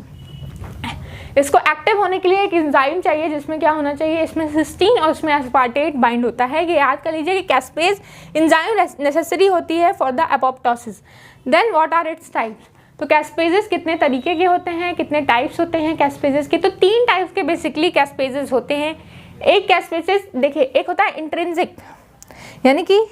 इसको एक्टिव होने के लिए एक एंजाइम चाहिए जिसमें क्या होना चाहिए, इसमें सिस्टीन और उसमें एस्पार्टेट बाइंड होता है। ये याद कर लीजिए कि कैस्पेज एंजाइम नेसेसरी होती है for the apoptosis. Then what are its types. तो कैस्पेजेस कितने तरीके के होते हैं, कितने टाइप्स होते हैं कैस्पेजेस के, तो 3 टाइप्स के बेसिकली कैस्पेजेस होते हैं। एक कैस्पेजेस देखिए, एक होता है इंट्रिंसिक, यानी कि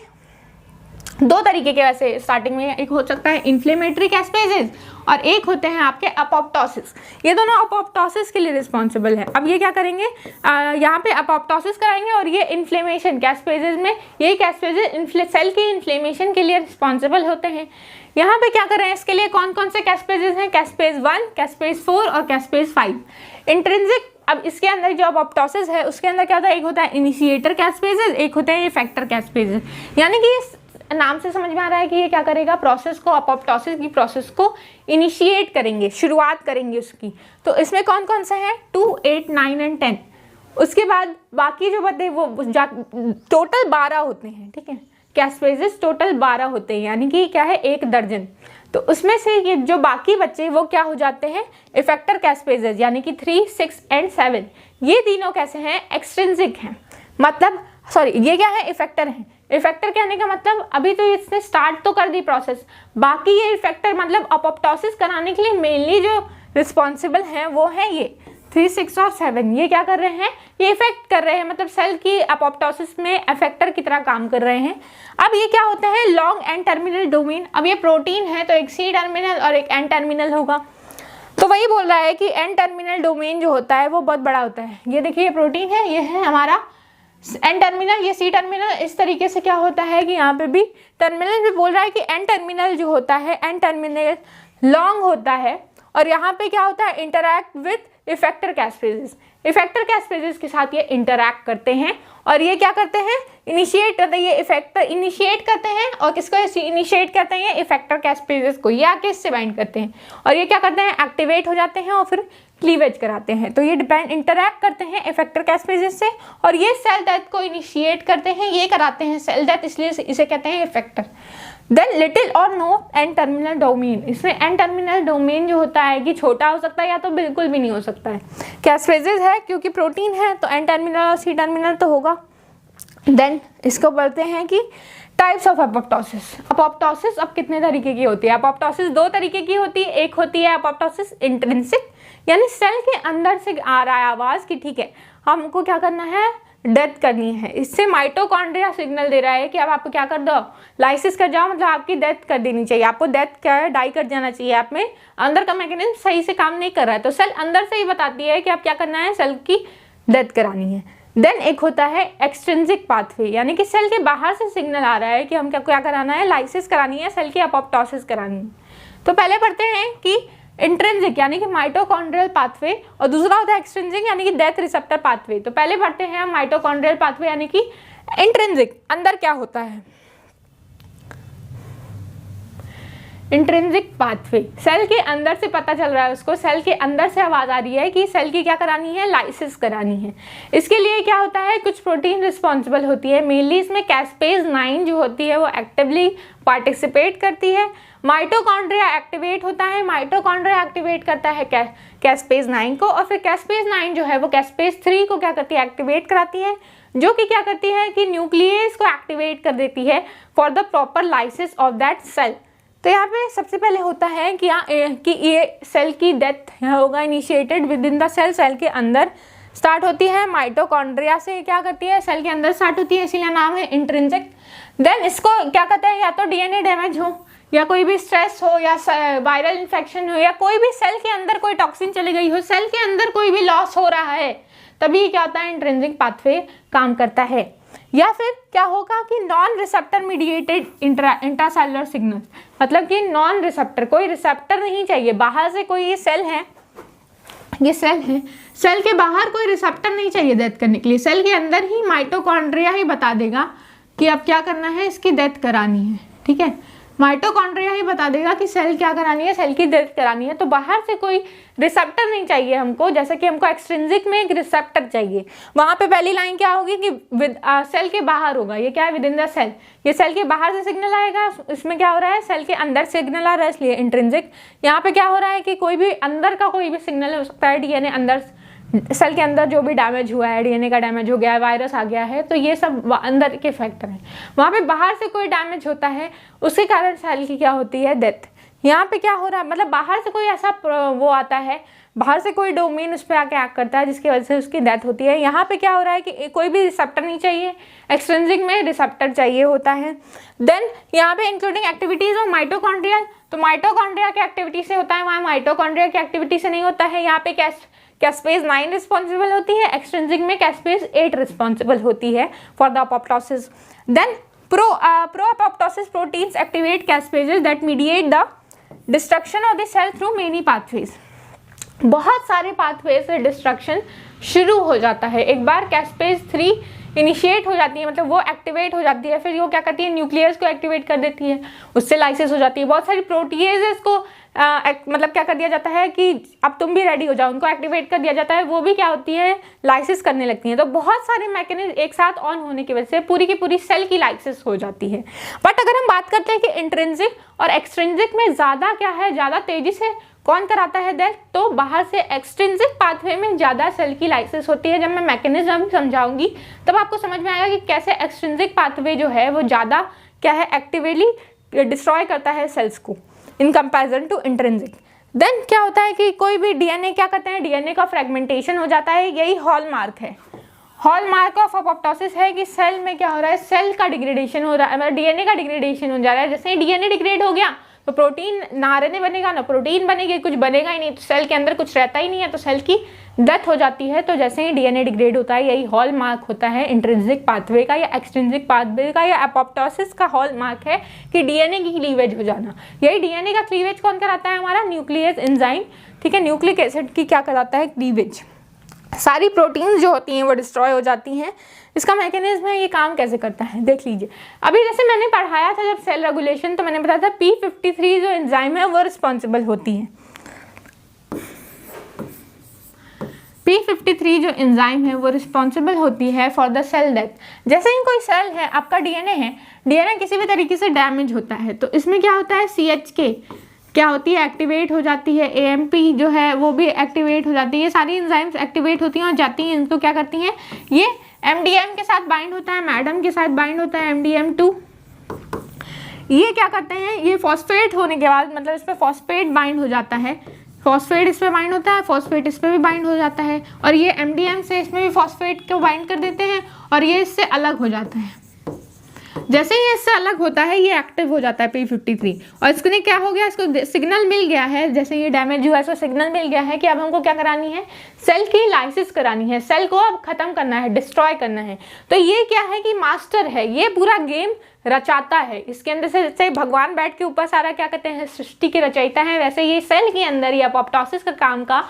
2 तरीके के, वैसे स्टार्टिंग में एक हो सकता है इन्फ्लेमेटरी कैस्पेजेस और एक होते हैं आपके अपोप्टोसिस। ये दोनों अपोप्टोसिस के लिए रिस्पॉन्सिबल है। अब ये क्या करेंगे, यहाँ पे अपोप्टोसिस कराएंगे और ये इन्फ्लेमेशन कैस्पेजेस में, ये कैस्पेजेस सेल की इन्फ्लेमेशन के लिए रिस्पॉन्सिबल होते हैं। यहाँ पे क्या कर रहे हैं, इसके लिए कौन कौन से कैस्पेजेस हैं, कैस्पेज 1, कैस्पेज 4 और कैस्पेज 5। इंट्रिंसिक, अब इसके अंदर जो अपोप्टोसिस है उसके अंदर क्या होता है, एक होता है इनिशिएटर कैस्पेजेस, एक होता है इफेक्टर कैस्पेजेस। यानी कि नाम से समझ में आ रहा है कि ये क्या करेगा, प्रोसेस को, अपोप्टोसिस की प्रोसेस को इनिशिएट करेंगे, शुरुआत करेंगे उसकी। तो इसमें कौन कौन से हैं, 2, 8, 9 एंड 10। उसके बाद बाकी जो बते वो टोटल 12 होते हैं, ठीक है। कैस्पेजेस टोटल 12 होते हैं, यानी कि क्या है, 1 दर्जन। तो उसमें से ये जो बाकी बच्चे वो क्या हो जाते हैं, इफेक्टर कैस्पेजेस, यानी कि 3, 6 एंड 7। ये तीनों कैसे हैं, एक्सट्रिंसिक हैं, मतलब सॉरी ये क्या है, इफेक्टर हैं। इफेक्टर कहने का मतलब अभी तो इसने स्टार्ट तो कर दी प्रोसेस, बाकी ये इफेक्टर मतलब अपोप्टोसिस कराने के लिए मेनली जो रिस्पॉन्सिबल हैं वो हैं ये 3, 6 और 7। ये क्या कर रहे हैं, ये इफेक्ट कर रहे हैं, मतलब सेल की अपोप्टोसिस में इफेक्टर की तरह काम कर रहे हैं। अब ये क्या होता है, लॉन्ग एंड टर्मिनल डोमेन। अब ये प्रोटीन है तो एक सी टर्मिनल और एक एन टर्मिनल होगा। तो वही बोल रहा है कि एन टर्मिनल डोमेन जो होता है वो बहुत बड़ा होता है। ये देखिए, ये प्रोटीन है, ये है हमारा एन टर्मिनल, ये सी टर्मिनल। इस तरीके से क्या होता है कि यहाँ पे भी टर्मिनल भी बोल रहा है कि एन टर्मिनल जो होता है, एन टर्मिनल लॉन्ग होता है, और यहाँ पे क्या होता है, इंटरैक्ट विथ इफेक्टर कैस्पेजेस। इफेक्टर कैस्पेजेस के साथ ये इंटरैक्ट करते हैं और ये क्या करते हैं, इनिशिएट करते हैं, ये इफेक्टर इनिशिएट करते हैं। और किसको इनिशिएट करते हैं, ये इफेक्टर कैस्पेजेस को। ये आके इससे बाइंड करते हैं और ये क्या करते हैं, एक्टिवेट हो जाते हैं और फिर क्लीवेज कराते हैं। तो ये डिपेंड इंटरैक्ट करते हैं इफेक्टर कैस्पेजेस से और ये सेल डेथ को इनिशिएट करते हैं, ये कराते हैं सेल डेथ, इसलिए इसे कहते हैं इफेक्टर। देन लिटिल और नो एन टर्मिनल डोमेन। इसमें एन टर्मिनल डोमेन जो होता है कि छोटा हो सकता है या तो बिल्कुल भी नहीं हो सकता है। कैस्पेजेस है क्योंकि प्रोटीन है तो एन टर्मिनल और सी टर्मिनल तो होगा। देन इसको बोलते हैं कि टाइप्स ऑफ अपोप्टोसिस। अपोप्टोसिस अब कितने तरीके की होती है, अपोप्टोसिस 2 तरीके की होती है। एक होती है अपोप्टोसिस इंट्रिंसिक, यानी सेल के अंदर से आ रहा है आवाज़ की ठीक है हमको क्या करना है, डेथ करनी है। इससे माइटोकॉन्ड्रिया सिग्नल दे रहा है कि अब आप क्या कर दो, लाइसिस कर जाओ, मतलब आपकी डेथ कर देनी चाहिए, आपको डेथ क्या है, डाई कर जाना चाहिए। आप में अंदर का मैकेनिज्म सही से काम नहीं कर रहा है तो सेल अंदर से ही बताती है कि आप क्या करना है, सेल की डेथ करानी है। देन एक होता है एक्सट्रिंसिक पाथवे, यानी कि सेल के बाहर से सिग्नल आ रहा है कि हम क्या कराना है, लाइसिस करानी है, सेल की अपोप्टोसिस करानी है। तो पहले पढ़ते हैं कि इंट्रिंसिक यानी कि माइटोकॉन्ड्रियल पाथवे और दूसरा होता है एक्सट्रिंसिक यानी कि डेथ रिसेप्टर पाथवे। तो पहले पढ़ते हैं हम माइटोकॉन्ड्रियल पाथवे यानी कि इंट्रिंसिक, अंदर क्या होता है। इंट्रिंसिक पाथवे, सेल के अंदर से पता चल रहा है उसको, सेल के अंदर से आवाज़ आ रही है कि सेल की क्या करानी है, लाइसिस करानी है। इसके लिए क्या होता है, कुछ प्रोटीन रिस्पॉन्सिबल होती है, मेनली इसमें कैस्पेज 9 जो होती है वो एक्टिवली पार्टिसिपेट करती है। माइटोकॉन्ड्रिया एक्टिवेट होता है, माइटोकॉन्ड्रिया एक्टिवेट करता है कैस्पेज 9 को और फिर कैस्पेज 9 जो है वो कैस्पेज 3 को क्या करती है, एक्टिवेट कराती है, जो कि क्या करती है कि न्यूक्लियस को एक्टिवेट कर देती है for the proper lysis of that cell. तो यहाँ पे सबसे पहले होता है कि ये सेल की डेथ होगा initiated within the cell, cell के अंदर स्टार्ट होती है, माइटोकॉन्ड्रिया से क्या करती है, सेल के अंदर स्टार्ट होती है, इसीलिए नाम है इंट्रिंसिक। देन इसको क्या कहते हैं, या तो डीएनए डैमेज हो या कोई भी स्ट्रेस हो या वायरल इन्फेक्शन हो या कोई भी सेल के अंदर कोई टॉक्सिन चली गई हो, सेल के अंदर कोई भी लॉस हो रहा है, तभी क्या होता है, इंट्रिंसिक पाथवे काम करता है। या फिर क्या होगा कि non receptor mediated intracellular signal, मतलब कि नॉन रिसेप्टर, कोई रिसेप्टर नहीं चाहिए बाहर से, कोई ये सेल है, ये सेल है, सेल के बाहर कोई रिसेप्टर नहीं चाहिए डेथ करने के लिए, सेल के अंदर ही माइटोकॉन्ड्रिया ही बता देगा कि अब क्या करना है, इसकी डेथ करानी है। ठीक है, माइटोकॉन्ड्रिया ही बता देगा कि सेल क्या करानी है, सेल की डेथ करानी है। तो बाहर से कोई रिसेप्टर नहीं चाहिए हमको, जैसे कि हमको एक्सट्रिंसिक में एक रिसेप्टर चाहिए। वहाँ पे पहली लाइन क्या होगी कि सेल के बाहर होगा, ये क्या है, विद इन द सेल, ये सेल के बाहर से सिग्नल आएगा, इसमें क्या हो रहा है, सेल के अंदर सिग्नल आ रहा है, इसलिए इंट्रिंसिक। यहाँ पे क्या हो रहा है कि कोई भी अंदर का कोई भी सिग्नल हो सकता है, डीएनए अंदर, सेल के अंदर जो भी डैमेज हुआ है, डीएनए का डैमेज हो गया है, वायरस आ गया है, तो ये सब अंदर के फैक्टर हैं। वहाँ पे बाहर से कोई डैमेज होता है, उसके कारण सेल की क्या होती है, डेथ। यहाँ पे क्या हो रहा है, मतलब बाहर से कोई ऐसा वो आता है, बाहर से कोई डोमेन उस पर आके एक्ट करता है जिसकी वजह से उसकी डेथ होती है। यहाँ पे क्या हो रहा है कि कोई भी रिसेप्टर नहीं चाहिए, एक्सट्रिंसिक में रिसेप्टर चाहिए होता है। देन यहाँ पे इंक्लूडिंग एक्टिविटीज ऑफ माइटोकॉन्ड्रिया, तो माइटोकॉन्ड्रिया की एक्टिविटी से होता है, वहाँ माइटोकॉन्ड्रिया की एक्टिविटी से नहीं होता है। यहाँ पे कैस्पेज 9 रिस्पॉन्सिबल होती है, एक्सट्रिंसिक में कैस्पेज 8 रिस्पॉन्सिबल होती है for the apoptosis. Then pro apoptosis proteins activate caspases that mediate the destruction of the cell through many pathways. बहुत सारे पाथवे से डिस्ट्रक्शन शुरू हो जाता है। एक बार कैस्पेज 3 इनिशिएट हो जाती है, मतलब वो एक्टिवेट हो जाती है, फिर वो क्या करती है, न्यूक्लियस को एक्टिवेट कर देती है, उससे लाइसिस हो जाती है। बहुत सारी प्रोटीएजेस को मतलब क्या कर दिया जाता है कि अब तुम भी रेडी हो जाओ, उनको एक्टिवेट कर दिया जाता है, वो भी क्या होती है, लाइसिस करने लगती हैं। तो बहुत सारे मैकेनिज्म एक साथ ऑन होने की वजह से पूरी की पूरी सेल की लाइसिस हो जाती है। बट अगर हम बात करते हैं कि इंट्रिंसिक और एक्सट्रिंसिक में ज़्यादा क्या है, ज़्यादा तेज़ी से कौन कराता है देन? तो बाहर से एक्सट्रिंसिक पाथवे में ज़्यादा सेल की लाइसिस होती है। जब मैं मैकेनिज्म समझाऊंगी तब आपको समझ में आएगा कि कैसे एक्सट्रिंसिक पाथवे जो है वो ज़्यादा क्या है, एक्टिवली डिस्ट्रॉय करता है सेल्स को इन कंपैरिजन टू इंट्रिंसिक। देन क्या होता है कि कोई भी डीएनए क्या करते हैं, डीएनए का फ्रेगमेंटेशन हो जाता है। यही हॉलमार्क है, हॉलमार्क ऑफ अपॉप्टोसिस है कि सेल में क्या हो रहा है, सेल का डिग्रेडेशन हो रहा है, मतलब डीएनए का डिग्रेडेशन हो जा रहा है। जैसे ही डीएनए डिग्रेड हो गया तो प्रोटीन ना आरएनए बनेगा ना प्रोटीन बनेगी, कुछ बनेगा ही नहीं, तो सेल के अंदर कुछ रहता ही नहीं है, तो सेल की डेथ हो जाती है। तो जैसे ही डीएनए डिग्रेड होता है, यही हॉलमार्क होता है इंट्रिंसिक पाथवे का या एक्सट्रिंसिक पाथवे का या अपॉप्टोसिस का हॉलमार्क है कि डीएनए की क्लीवेज हो जाना। यही डीएनए का क्लीवेज कौन कराता है, हमारा न्यूक्लियस एंजाइम, ठीक है, न्यूक्लिक एसिड की क्या कराता है, क्लीवेज। सारी प्रोटीन्स जो होती हैं वो डिस्ट्रॉय हो जाती हैं। इसका मैकेनिज्म है, ये काम कैसे करता है देख लीजिए। अभी जैसे मैंने पढ़ाया था जब सेल रेगुलेशन, तो मैंने बताया था P53 जो एंजाइम है वो रिस्पॉन्सिबल होती है। P53 जो एंजाइम है वो रिस्पॉन्सिबल होती है फॉर द सेल डेथ। जैसे ही कोई सेल है, आपका डीएनए है, डीएनए किसी भी तरीके से डैमेज होता है तो इसमें क्या होता है, CHK क्या होती है, एक्टिवेट हो जाती है। AMP जो है वो भी एक्टिवेट हो जाती है। ये सारी एंजाइम्स एक्टिवेट होती हैं और जाती हैं, इनको क्या करती हैं, ये MDM के साथ बाइंड होता है, मैडम के साथ बाइंड होता है MDM2। ये क्या करते हैं, ये फॉस्फेट होने के बाद, मतलब इस पर फॉस्फेट बाइंड हो जाता है, फॉस्फेट इस पर बाइंड होता है, फॉस्फेट इस पर भी बाइंड हो जाता है, और ये MDM से इसमें भी फॉस्फेट को बाइंड कर देते हैं और ये इससे अलग हो जाता है। जैसे ही इससे अलग होता है ये एक्टिव हो जाता है P53, और इसको नहीं क्या हो गया, इसको सिग्नल मिल गया है, जैसे ये डैमेज हुआ है इसको सिग्नल मिल गया है कि अब हमको क्या करानी है, सेल की लाइसिस करानी है, सेल को अब खत्म करना है, डिस्ट्रॉय करना है। तो ये क्या है कि मास्टर है, ये पूरा गेम रचाता है। इसके अंदर से जैसे भगवान बैठ के ऊपर सारा क्या कहते हैं, सृष्टि के रचयिता है, वैसे ये सेल के अंदर या अपॉप्टोसिस का काम का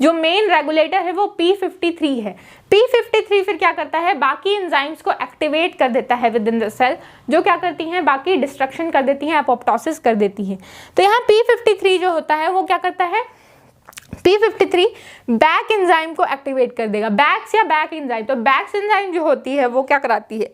जो मेन रेगुलेटर है वो P53 है। P53 फिर क्या करता है, बाकी एंजाइम्स को एक्टिवेट कर देता है विद इन द सेल, जो क्या करती हैं, बाकी डिस्ट्रक्शन कर देती हैं, अपॉप्टोसिस कर देती हैं। तो यहाँ P53 जो होता है वो क्या करता है, P53 बैक एंजाइम को एक्टिवेट कर देगा। बैक्स या बैक एंजाइम, तो बैक्स एंजाइम जो होती है वो क्या कराती है,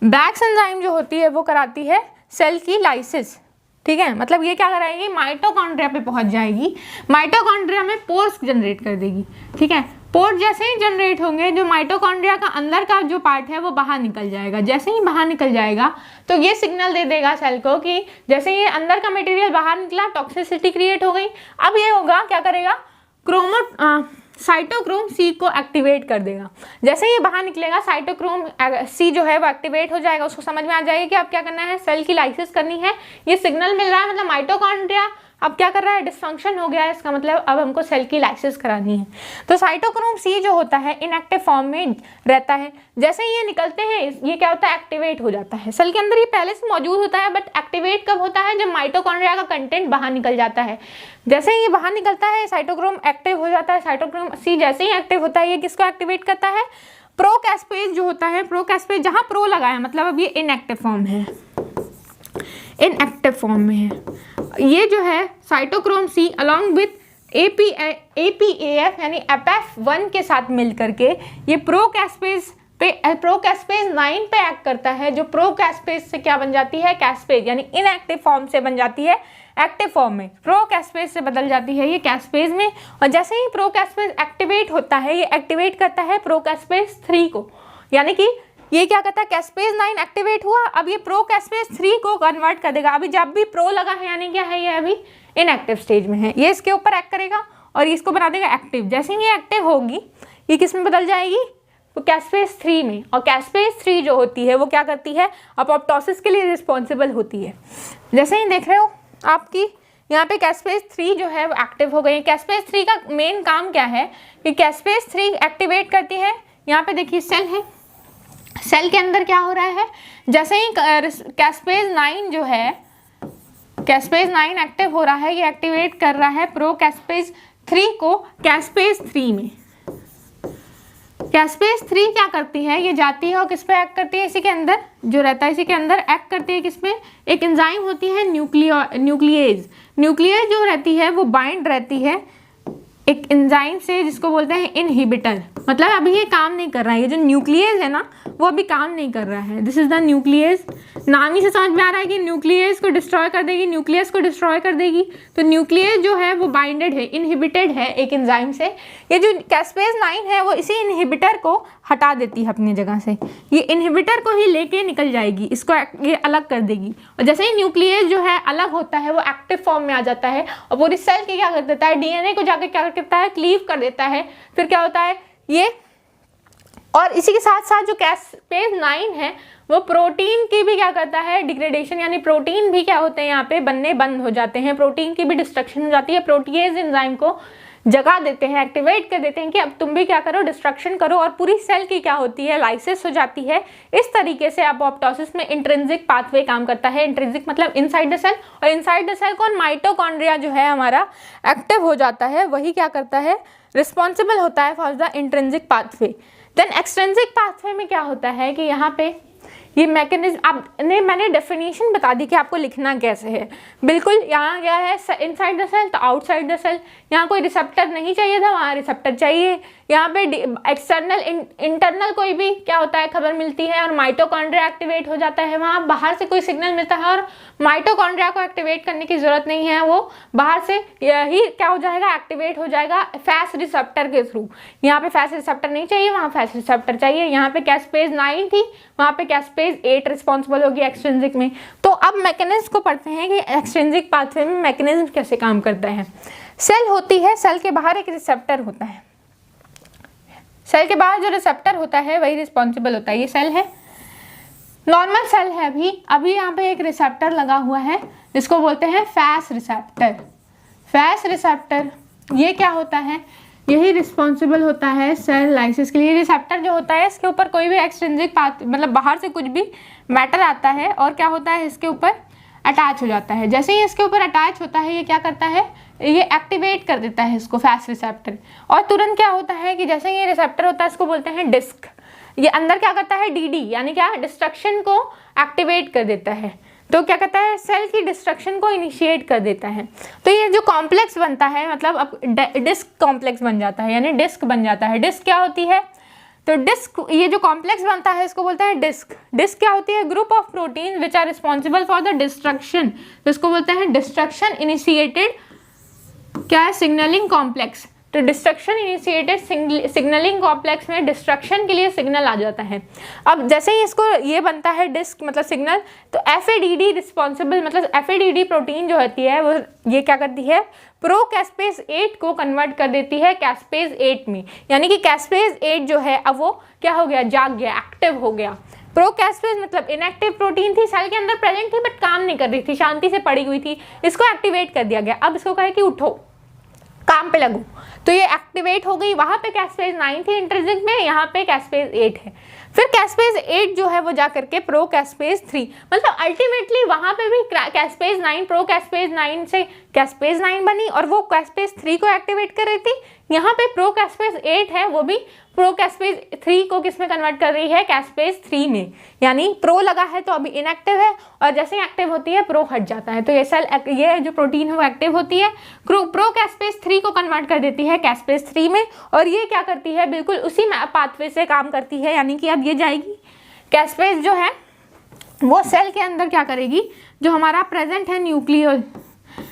बैक्स एंजाइम जो होती है वो कराती है सेल की लाइसिस, ठीक है। मतलब ये क्या कराएगी, माइटोकॉन्ड्रिया पे पहुंच जाएगी, माइटोकॉन्ड्रिया में पोर्स जनरेट कर देगी, ठीक है। पोर्स जैसे ही जनरेट होंगे, जो माइटोकॉन्ड्रिया का अंदर का जो पार्ट है वो बाहर निकल जाएगा। जैसे ही बाहर निकल जाएगा तो ये सिग्नल दे देगा सेल को कि जैसे ये अंदर का मटेरियल बाहर निकला, टॉक्सिसिटी क्रिएट हो गई। अब ये होगा, क्या करेगा, साइटोक्रोम C को एक्टिवेट कर देगा। जैसे ये बाहर निकलेगा, साइटोक्रोम C जो है वो एक्टिवेट हो जाएगा, उसको समझ में आ जाएगा कि अब क्या करना है, सेल की लाइसिस करनी है। ये सिग्नल मिल रहा है, मतलब माइटोकॉन्ड्रिया अब क्या कर रहा है, डिस्फंक्शन हो गया है, इसका मतलब अब हमको सेल की लाइसिस करानी है। तो साइटोक्रोम C जो होता है इनएक्टिव फॉर्म में रहता है। जैसे ही ये निकलते हैं, ये क्या होता है, एक्टिवेट हो जाता है। सेल के अंदर ये पहले से मौजूद होता है, बट एक्टिवेट कब होता है, जब माइटोकॉन्ड्रिया का कंटेंट बाहर निकल जाता है। जैसे ही ये बाहर निकलता है, साइटोक्रोम एक्टिव हो जाता है। साइटोक्रोम C जैसे ही एक्टिव होता है, ये किसको एक्टिवेट करता है, प्रोकैस्पेज जो होता है, प्रोकैस्पेज जहाँ प्रो लगा है, मतलब अब ये इनएक्टिव फॉर्म है, इनएक्टिव फॉर्म में है। ये जो है cytochrome C along with APAF यानी FF1 के साथ मिल करके ये प्रोकैस्पेज 9 पे एक्ट करता है, जो प्रोकैस्पेज से क्या बन जाती है, कैस्पेज, यानी इनएक्टिव फॉर्म से बन जाती है एक्टिव फॉर्म में, प्रोकैस्पेज से बदल जाती है ये कैस्पेज में। और जैसे ही प्रोकैस्पेज एक्टिवेट होता है, ये एक्टिवेट करता है प्रोकैस्पेज 3 को, यानी कि ये क्या करता है, कैस्पेज 9 एक्टिवेट हुआ, अब ये प्रोकैस्पेज 3 को कन्वर्ट कर देगा। अभी जब भी प्रो लगा है, यानी क्या है, ये अभी इनएक्टिव स्टेज में है, ये इसके ऊपर एक्ट करेगा और इसको बना देगा एक्टिव। जैसे ही ये एक्टिव होगी, ये किस में बदल जाएगी, तो कैस्पेज 3 में। और कैस्पेज 3 जो होती है वो क्या करती है, अपॉप्टोसिस के लिए रिस्पॉन्सिबल होती है। जैसे ही देख रहे हो आपकी यहाँ पे कैस्पेज 3 जो है वो एक्टिव हो गई। कैस्पेज 3 का मेन काम क्या है कि कैस्पेज 3 एक्टिवेट करती है। यहाँ पे देखिए सेल है, सेल के अंदर क्या हो रहा है, जैसे ही कैस्पेज 9 जो है, कैस्पेज 9 एक्टिव हो रहा है, ये एक्टिवेट कर रहा है प्रोकैस्पेज 3 को कैस्पेज 3 में। कैस्पेज 3 क्या करती है, ये जाती है और किस पे एक्ट करती है, इसी के अंदर जो रहता है, इसी के अंदर एक्ट करती है किसमें, एक एंजाइम होती है न्यूक्लियेज। न्यूक्लियेज जो रहती है वो बाइंड रहती है एक एंजाइम से जिसको बोलते हैं इनहिबिटर, मतलब अभी ये काम नहीं कर रहा है, ये जो न्यूक्लियस है ना वो अभी काम नहीं कर रहा है। This is the nucleus. नाम ही से समझ में आ रहा है कि न्यूक्लियस को डिस्ट्रॉय कर देगी, न्यूक्लियस को डिस्ट्रॉय कर देगी। तो न्यूक्लियस जो है वो बाइंडेड है, इनहिबिटेड है एक एंजाइम से। ये जो कैस्पेज 9 है वो इसी इनहिबिटर को हटा देती है अपनी जगह से, ये इनहिबिटर को ही लेके निकल जाएगी, इसको ये अलग कर देगी। और जैसे ही न्यूक्लियस जो है अलग होता है वो एक्टिव फॉर्म में आ जाता है और पूरी सेल की क्या कर देता है, डीएनए को जाकर क्या करता है, क्लीव कर देता है। फिर क्या होता है ये, और इसी के साथ साथ जो कैस्पेज 9 है वो प्रोटीन की भी क्या करता है, डिग्रेडेशन, यानी प्रोटीन भी क्या होते हैं यहाँ पे बनने बंद हो जाते हैं, प्रोटीन की भी डिस्ट्रक्शन हो जाती है। प्रोटीएज एंजाइम को जगा देते हैं, एक्टिवेट कर देते हैं कि अब तुम भी क्या करो, डिस्ट्रक्शन करो, और पूरी सेल की क्या होती है, लाइसिस हो जाती है। इस तरीके से अपोप्टोसिस में इंट्रिंसिक पाथवे काम करता है। इंट्रिंसिक मतलब इनसाइड द सेल, और इनसाइड द सेल कौन, माइटोकॉन्ड्रिया जो है हमारा एक्टिव हो जाता है, वही क्या करता है, रिस्पॉन्सिबल होता है for the intrinsic pathway. Then extrinsic pathway में क्या होता है कि यहाँ पे ये मैकेनिज्म, आपने मैंने डेफिनेशन बता दी कि आपको लिखना कैसे है। बिल्कुल यहाँ क्या है, इनसाइड द सेल तो आउटसाइड द सेल, यहाँ कोई रिसेप्टर नहीं चाहिए था, वहाँ रिसेप्टर चाहिए। यहाँ पे एक्सटर्नल इंटरनल कोई भी क्या होता है खबर मिलती है और माइटोकॉन्ड्रिया एक्टिवेट हो जाता है। वहाँ बाहर से कोई सिग्नल मिलता है और माइटोकॉन्ड्रिया को एक्टिवेट करने की जरूरत नहीं है, वो बाहर से यही क्या हो जाएगा, एक्टिवेट हो जाएगा फैस रिसेप्टर के थ्रू। यहाँ पे फैस रिसेप्टर नहीं चाहिए, वहाँ फैस रिसेप्टर चाहिए। यहाँ पे कैस्पेज 9 थी, वहाँ पे कैस्पेज 8 रिस्पॉन्सिबल होगी एक्सट्रिंसिक में। तो अब मैकेनिज्म को पढ़ते हैं कि एक्सट्रिंसिक पाथवे में मैकेनिज्म कैसे काम करता है। सेल होती है, सेल के बाहर एक रिसेप्टर होता है, सेल के बाहर जो रिसेप्टर होता है वही रिस्पॉन्सिबल होता है। ये सेल है, नॉर्मल सेल है, अभी यहाँ पे एक रिसेप्टर लगा हुआ है जिसको बोलते हैं फैस रिसेप्टर। फैस रिसेप्टर ये क्या होता है, यही रिस्पॉन्सिबल होता है सेल लाइसिस के लिए। रिसेप्टर जो होता है इसके ऊपर कोई भी एक्सट्रिंसिक पाथ मतलब बाहर से कुछ भी मैटर आता है और क्या होता है, इसके ऊपर अटैच हो जाता है। जैसे ही इसके ऊपर अटैच होता है ये क्या करता है, ये एक्टिवेट कर देता है इसको, फैस रिसेप्टर। और तुरंत क्या होता है कि जैसे ये रिसेप्टर होता है इसको बोलते हैं डिस्क, ये अंदर क्या करता है, डीडी यानी क्या, डिस्ट्रक्शन को एक्टिवेट कर देता है। तो क्या कहता है, सेल की डिस्ट्रक्शन को इनिशिएट कर देता है। तो ये जो कॉम्प्लेक्स बनता है मतलब अब डिस्क कॉम्प्लेक्स बन जाता है, यानी डिस्क बन जाता है। डिस्क क्या होती है, तो डिस्क, ये जो कॉम्प्लेक्स बनता है इसको बोलते हैं डिस्क। डिस्क क्या होती है, group of protein which are responsible for the destruction, तो इसको बोलते हैं डिस्ट्रक्शन इनिशिएटेड क्या है, सिग्नलिंग कॉम्प्लेक्स। तो डिस्ट्रक्शन इनिशिएटेड सिग्नलिंग कॉम्प्लेक्स में डिस्ट्रक्शन के लिए सिग्नल आ जाता है। अब जैसे ही इसको ये बनता है डिस्क मतलब सिग्नल, तो FADD रिस्पॉन्सिबल मतलब FADD प्रोटीन जो होती है वो ये क्या करती है, प्रो कैस्पेज 8 को कन्वर्ट कर देती है कैस्पेज 8 में। यानी कि कैस्पेज 8 जो है अब वो क्या हो गया, जाग गया, एक्टिव हो गया। प्रो कैस्पेज मतलब इनएक्टिव प्रोटीन थी, सेल के अंदर प्रेजेंट थी बट काम नहीं कर रही थी, शांति से पड़ी हुई थी, इसको एक्टिवेट कर दिया गया। अब इसको कहे कि उठो, काम पे लगो, तो ये एक्टिवेट हो गई। वहां पे कैस्पेज 9 थी इंट्रिंसिक में, यहाँ पे कैस्पेज 8 है। फिर कैस्पेज 8 जो है वो जा करके प्रो कैस्पेज 3 मतलब अल्टीमेटली वहां पे भी कैस्पेज 9 प्रो कैस्पेज 9 से कैस्पेज 9 बनी और वो कैस्पेज 3 को एक्टिवेट कर रही थी। यहाँ पे प्रो कैस्पेज 8 है, वो भी प्रो कैस्पेज 3 को किस में कन्वर्ट कर रही है, कैस्पेज 3 में। यानी प्रो लगा है तो अभी इनएक्टिव है और जैसे ही एक्टिव होती है प्रो हट जाता है, तो ये सेल ये जो प्रोटीन है वो एक्टिव होती है, प्रो कैस्पेज 3 को कन्वर्ट कर देती है कैस्पेज 3 में। और ये क्या करती है, बिल्कुल उसी पाथवे से काम करती है। यानी कि अब ये जाएगी कैस्पेज जो है वो सेल के अंदर क्या करेगी, जो हमारा प्रेजेंट है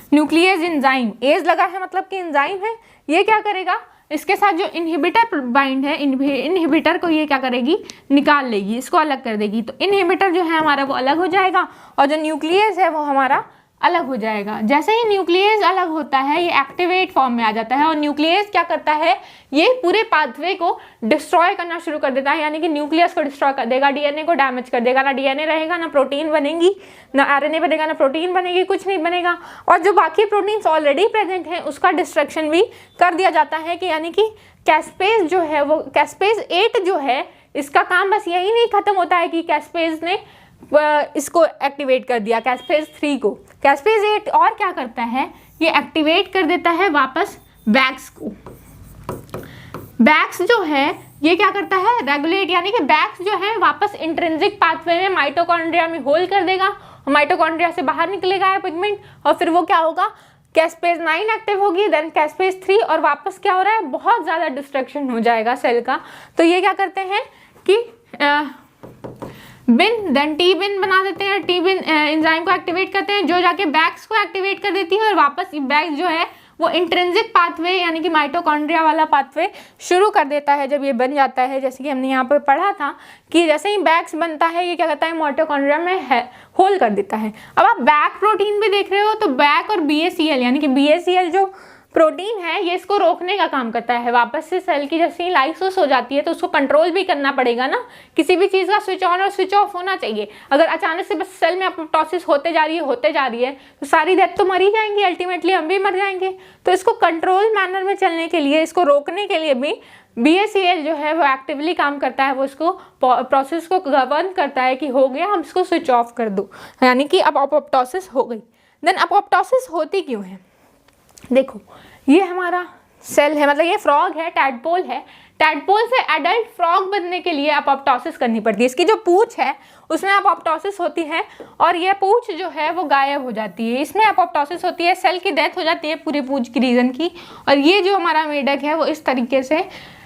न्यूक्लियस एंजाइम, एज लगा है मतलब कि एंजाइम है, ये क्या करेगा, इसके साथ जो इनहिबिटर बाइंड है, इनहिबिटर को ये क्या करेगी, निकाल लेगी, इसको अलग कर देगी। तो इनहिबिटर जो है हमारा वो अलग हो जाएगा और जो न्यूक्लियस है वो हमारा अलग हो जाएगा। जैसे ही न्यूक्लियस अलग होता है ये एक्टिवेट फॉर्म में आ जाता है और न्यूक्लियस क्या करता है, ये पूरे पाथवे को डिस्ट्रॉय करना शुरू कर देता है। यानी कि न्यूक्लियस को डिस्ट्रॉय कर देगा, डीएनए को डैमेज कर देगा, ना डीएनए रहेगा, ना प्रोटीन बनेगी, ना आरएनए बनेगा, ना प्रोटीन बनेगी, कुछ नहीं बनेगा। और जो बाकी प्रोटीन्स ऑलरेडी प्रेजेंट हैं उसका डिस्ट्रक्शन भी कर दिया जाता है। कि यानी कि कैस्पेज जो है वो कैस्पेज 8 जो है इसका काम बस यही नहीं खत्म होता है कि कैस्पेज ने इसको एक्टिवेट कर दिया कैस्पेज 3 को। कैस्पेज 8 और क्या करता है, ये एक्टिवेट कर देता है वापस बैक्स को। बैक्स जो है ये क्या करता है, रेगुलेट, यानी कि बैक्स जो है वापस इंट्रिंसिक पाथवे में माइटोकॉन्ड्रिया में होल्ड कर देगा और माइटोकॉन्ड्रिया से बाहर निकलेगा पिगमेंट और फिर वो क्या होगा, कैस्पेज 9 एक्टिव होगी, देन कैस्पेज 3, और वापस क्या हो रहा है, बहुत ज़्यादा डिस्ट्रक्शन हो जाएगा सेल का। तो ये क्या करते हैं कि बिन, देन टी बिन बना देते हैं, टी बिन एंजाइम को एक्टिवेट करते हैं जो जाके बैक्स को एक्टिवेट कर देती है, और वापस बैक्स जो है वो इंट्रिंसिक पाथवे यानी कि माइटोकॉन्ड्रिया वाला पाथवे शुरू कर देता है जब ये बन जाता है। जैसे कि हमने यहाँ पर पढ़ा था कि जैसे ही बैक्स बनता है ये क्या करता है, माइटोकॉन्ड्रिया में होल कर देता है। अब आप बैक प्रोटीन भी देख रहे हो, तो बैक और BACL यानी कि BACL जो प्रोटीन है ये इसको रोकने का काम करता है। वापस से सेल की जैसे ही लाइसोस हो जाती है तो उसको कंट्रोल भी करना पड़ेगा ना, किसी भी चीज़ का स्विच ऑन और स्विच ऑफ होना चाहिए। अगर अचानक से बस सेल में अपोप्टोसिस होते जा रही है तो सारी डेथ तो मर ही जाएंगी, अल्टीमेटली हम भी मर जाएंगे। तो इसको कंट्रोल मैनर में चलने के लिए, इसको रोकने के लिए भी BACL जो है वो एक्टिवली काम करता है, वो इसको प्रोसेस को गवर्न करता है कि हो गया, हम इसको स्विच ऑफ कर दो, यानी कि अब अपोप्टोसिस हो गई। देन अपोप्टोसिस होती क्यों है, देखो ये हमारा सेल है, मतलब ये फ्रॉग है, टैडपोल है, टैडपोल से एडल्ट फ्रॉग बनने के लिए अपोप्टोसिस करनी पड़ती है। इसकी जो पूंछ है उसमें अपोप्टोसिस होती है और ये पूंछ जो है वो गायब हो जाती है, इसमें अपोप्टोसिस होती है, सेल की डेथ हो जाती है पूरी पूंछ की रीजन की, और ये जो हमारा मेढक है वो इस तरीके से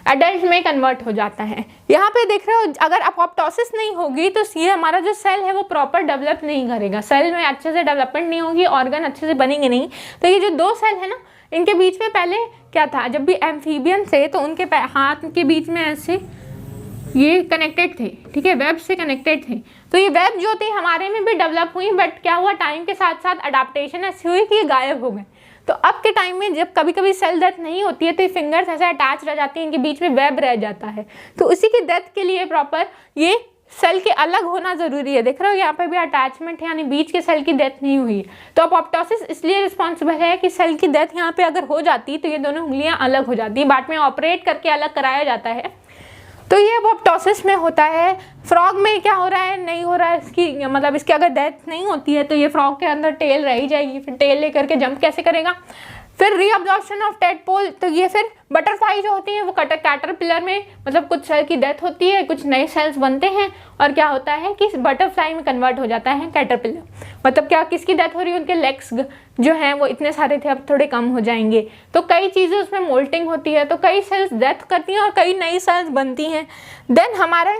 एडल्ट में कन्वर्ट हो जाता है। यहाँ पे देख रहे हो, अगर अपोप्टोसिस नहीं होगी तो ये हमारा जो सेल है वो प्रॉपर डेवलप नहीं करेगा, सेल में अच्छे से डेवलपमेंट नहीं होगी, ऑर्गन अच्छे से बनेंगे नहीं। तो ये जो दो सेल है ना, इनके बीच में पहले क्या था, जब भी एम्फीबियन थे तो उनके हाथ के बीच में ऐसे ये कनेक्टेड थे, ठीक है, वेब से कनेक्टेड थे। तो ये वेब जो थी हमारे में भी डेवलप हुई, बट क्या हुआ, टाइम के साथ साथ अडाप्टेशन ऐसी हुई कि ये गायब हो गए। तो अब के टाइम में जब कभी कभी सेल डेथ नहीं होती है तो ये फिंगर्स ऐसे अटैच रह जाती हैं, इनके बीच में वेब रह जाता है। तो उसी की डेथ के लिए प्रॉपर ये सेल के अलग होना ज़रूरी है। देख रहे हो यहाँ पे भी अटैचमेंट है, यानी बीच के सेल की डेथ नहीं हुई है। तो अपोप्टोसिस इसलिए रिस्पॉन्सिबल है कि सेल की डेथ यहाँ पे अगर हो जाती तो ये दोनों उंगलियाँ अलग हो जाती, बाद में ऑपरेट करके अलग कराया जाता है। तो ये अपोप्टोसिस में होता है। फ्रॉग में क्या हो रहा है, नहीं हो रहा है, इसकी मतलब इसकी अगर डेथ नहीं होती है तो ये फ्रॉग के अंदर टेल रह ही जाएगी, फिर टेल लेकर के जंप कैसे करेगा। फिर रीअब्जॉर्प्शन ऑफ टैडपोल, तो ये फिर बटरफ्लाई जो होती है वो कैटरपिलर में मतलब कुछ सेल की डेथ होती है, कुछ नए सेल्स बनते हैं और क्या होता है कि बटरफ्लाई में कन्वर्ट हो जाता है कैटरपिलर। मतलब क्या, किसकी डेथ हो रही है, उनके लेग्स जो हैं वो इतने सारे थे अब थोड़े कम हो जाएंगे। तो कई चीज़ें उसमें मोल्टिंग होती है, तो कई सेल्स डेथ करती हैं और कई नई सेल्स बनती हैं। देन हमारे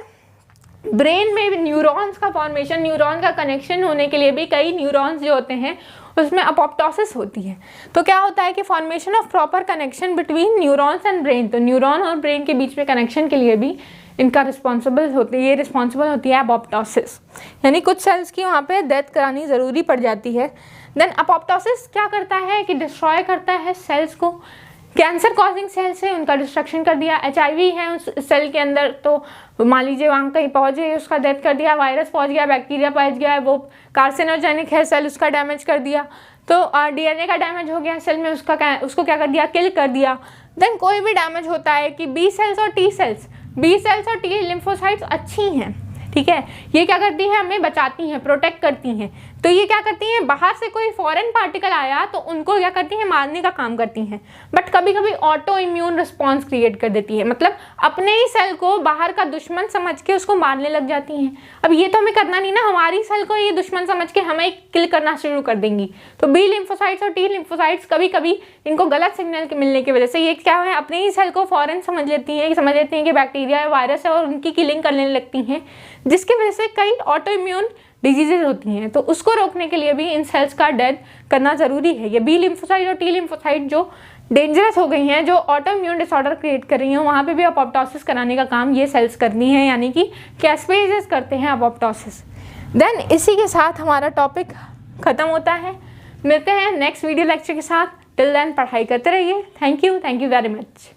ब्रेन में भी न्यूरॉन्स का फॉर्मेशन, न्यूरॉन का कनेक्शन होने के लिए भी कई न्यूरॉन्स जो होते हैं उसमें अपोप्टोसिस होती है। तो क्या होता है कि formation of proper connection between neurons and brain, तो न्यूरॉन और ब्रेन के बीच में कनेक्शन के लिए भी इनका रिस्पॉन्सिबल होती है अपोप्टोसिस, यानी कुछ सेल्स की वहाँ पे डेथ करानी ज़रूरी पड़ जाती है। देन अपोप्टोसिस क्या करता है कि डिस्ट्रॉय करता है सेल्स को, कैंसर कॉजिंग सेल से उनका डिस्ट्रक्शन कर दिया। HIV है उस सेल के अंदर, तो मान लीजिए वहाँ कहीं पहुँच गई, उसका डेथ कर दिया। वायरस पहुँच गया, बैक्टीरिया पहुँच गया, वो कार्सिनोजेनिक है सेल, उसका डैमेज कर दिया। तो DNA का डैमेज हो गया सेल में, उसको क्या कर दिया, किल कर दिया। देन कोई भी डैमेज होता है कि B सेल्स और T लिम्फोसाइट्स अच्छी हैं, ठीक है, ये क्या करती हैं, हमें बचाती हैं, प्रोटेक्ट करती हैं। तो ये क्या करती हैं, बाहर से कोई फॉरेन पार्टिकल आया तो उनको क्या करती हैं, मारने का काम करती हैं। बट कभी कभी ऑटो इम्यून रिस्पॉन्स क्रिएट कर देती है, मतलब अपने ही सेल को बाहर का दुश्मन समझ के उसको मारने लग जाती हैं। अब ये तो हमें करना नहीं ना, हमारी सेल को ये दुश्मन समझ के हमें किल करना शुरू कर देंगी। तो B लिम्फोसाइट्स और T लिम्फोसाइट्स कभी कभी इनको गलत सिग्नल मिलने की वजह से ये क्या है, अपने ही सेल को फॉरेन समझ लेती हैं कि बैक्टीरिया है, वायरस है, और उनकी किलिंग करने लगती हैं, जिसकी वजह से कई ऑटो इम्यून डिजीजेज होती हैं। तो उसको रोकने के लिए भी इन सेल्स का डेथ करना ज़रूरी है। ये B लिम्फोसाइट और T लिम्फोसाइट जो डेंजरस हो गई हैं, जो ऑटो इम्यून डिसऑर्डर क्रिएट कर रही हैं, वहाँ पे भी अपोप्टोसिस कराने का काम ये सेल्स करनी है, यानी कि कैस्पेजेस करते हैं अपोप्टोसिस। देन इसी के साथ हमारा टॉपिक ख़त्म होता है। मिलते हैं नेक्स्ट वीडियो लेक्चर के साथ। टिल देन पढ़ाई करते रहिए। Thank you very much.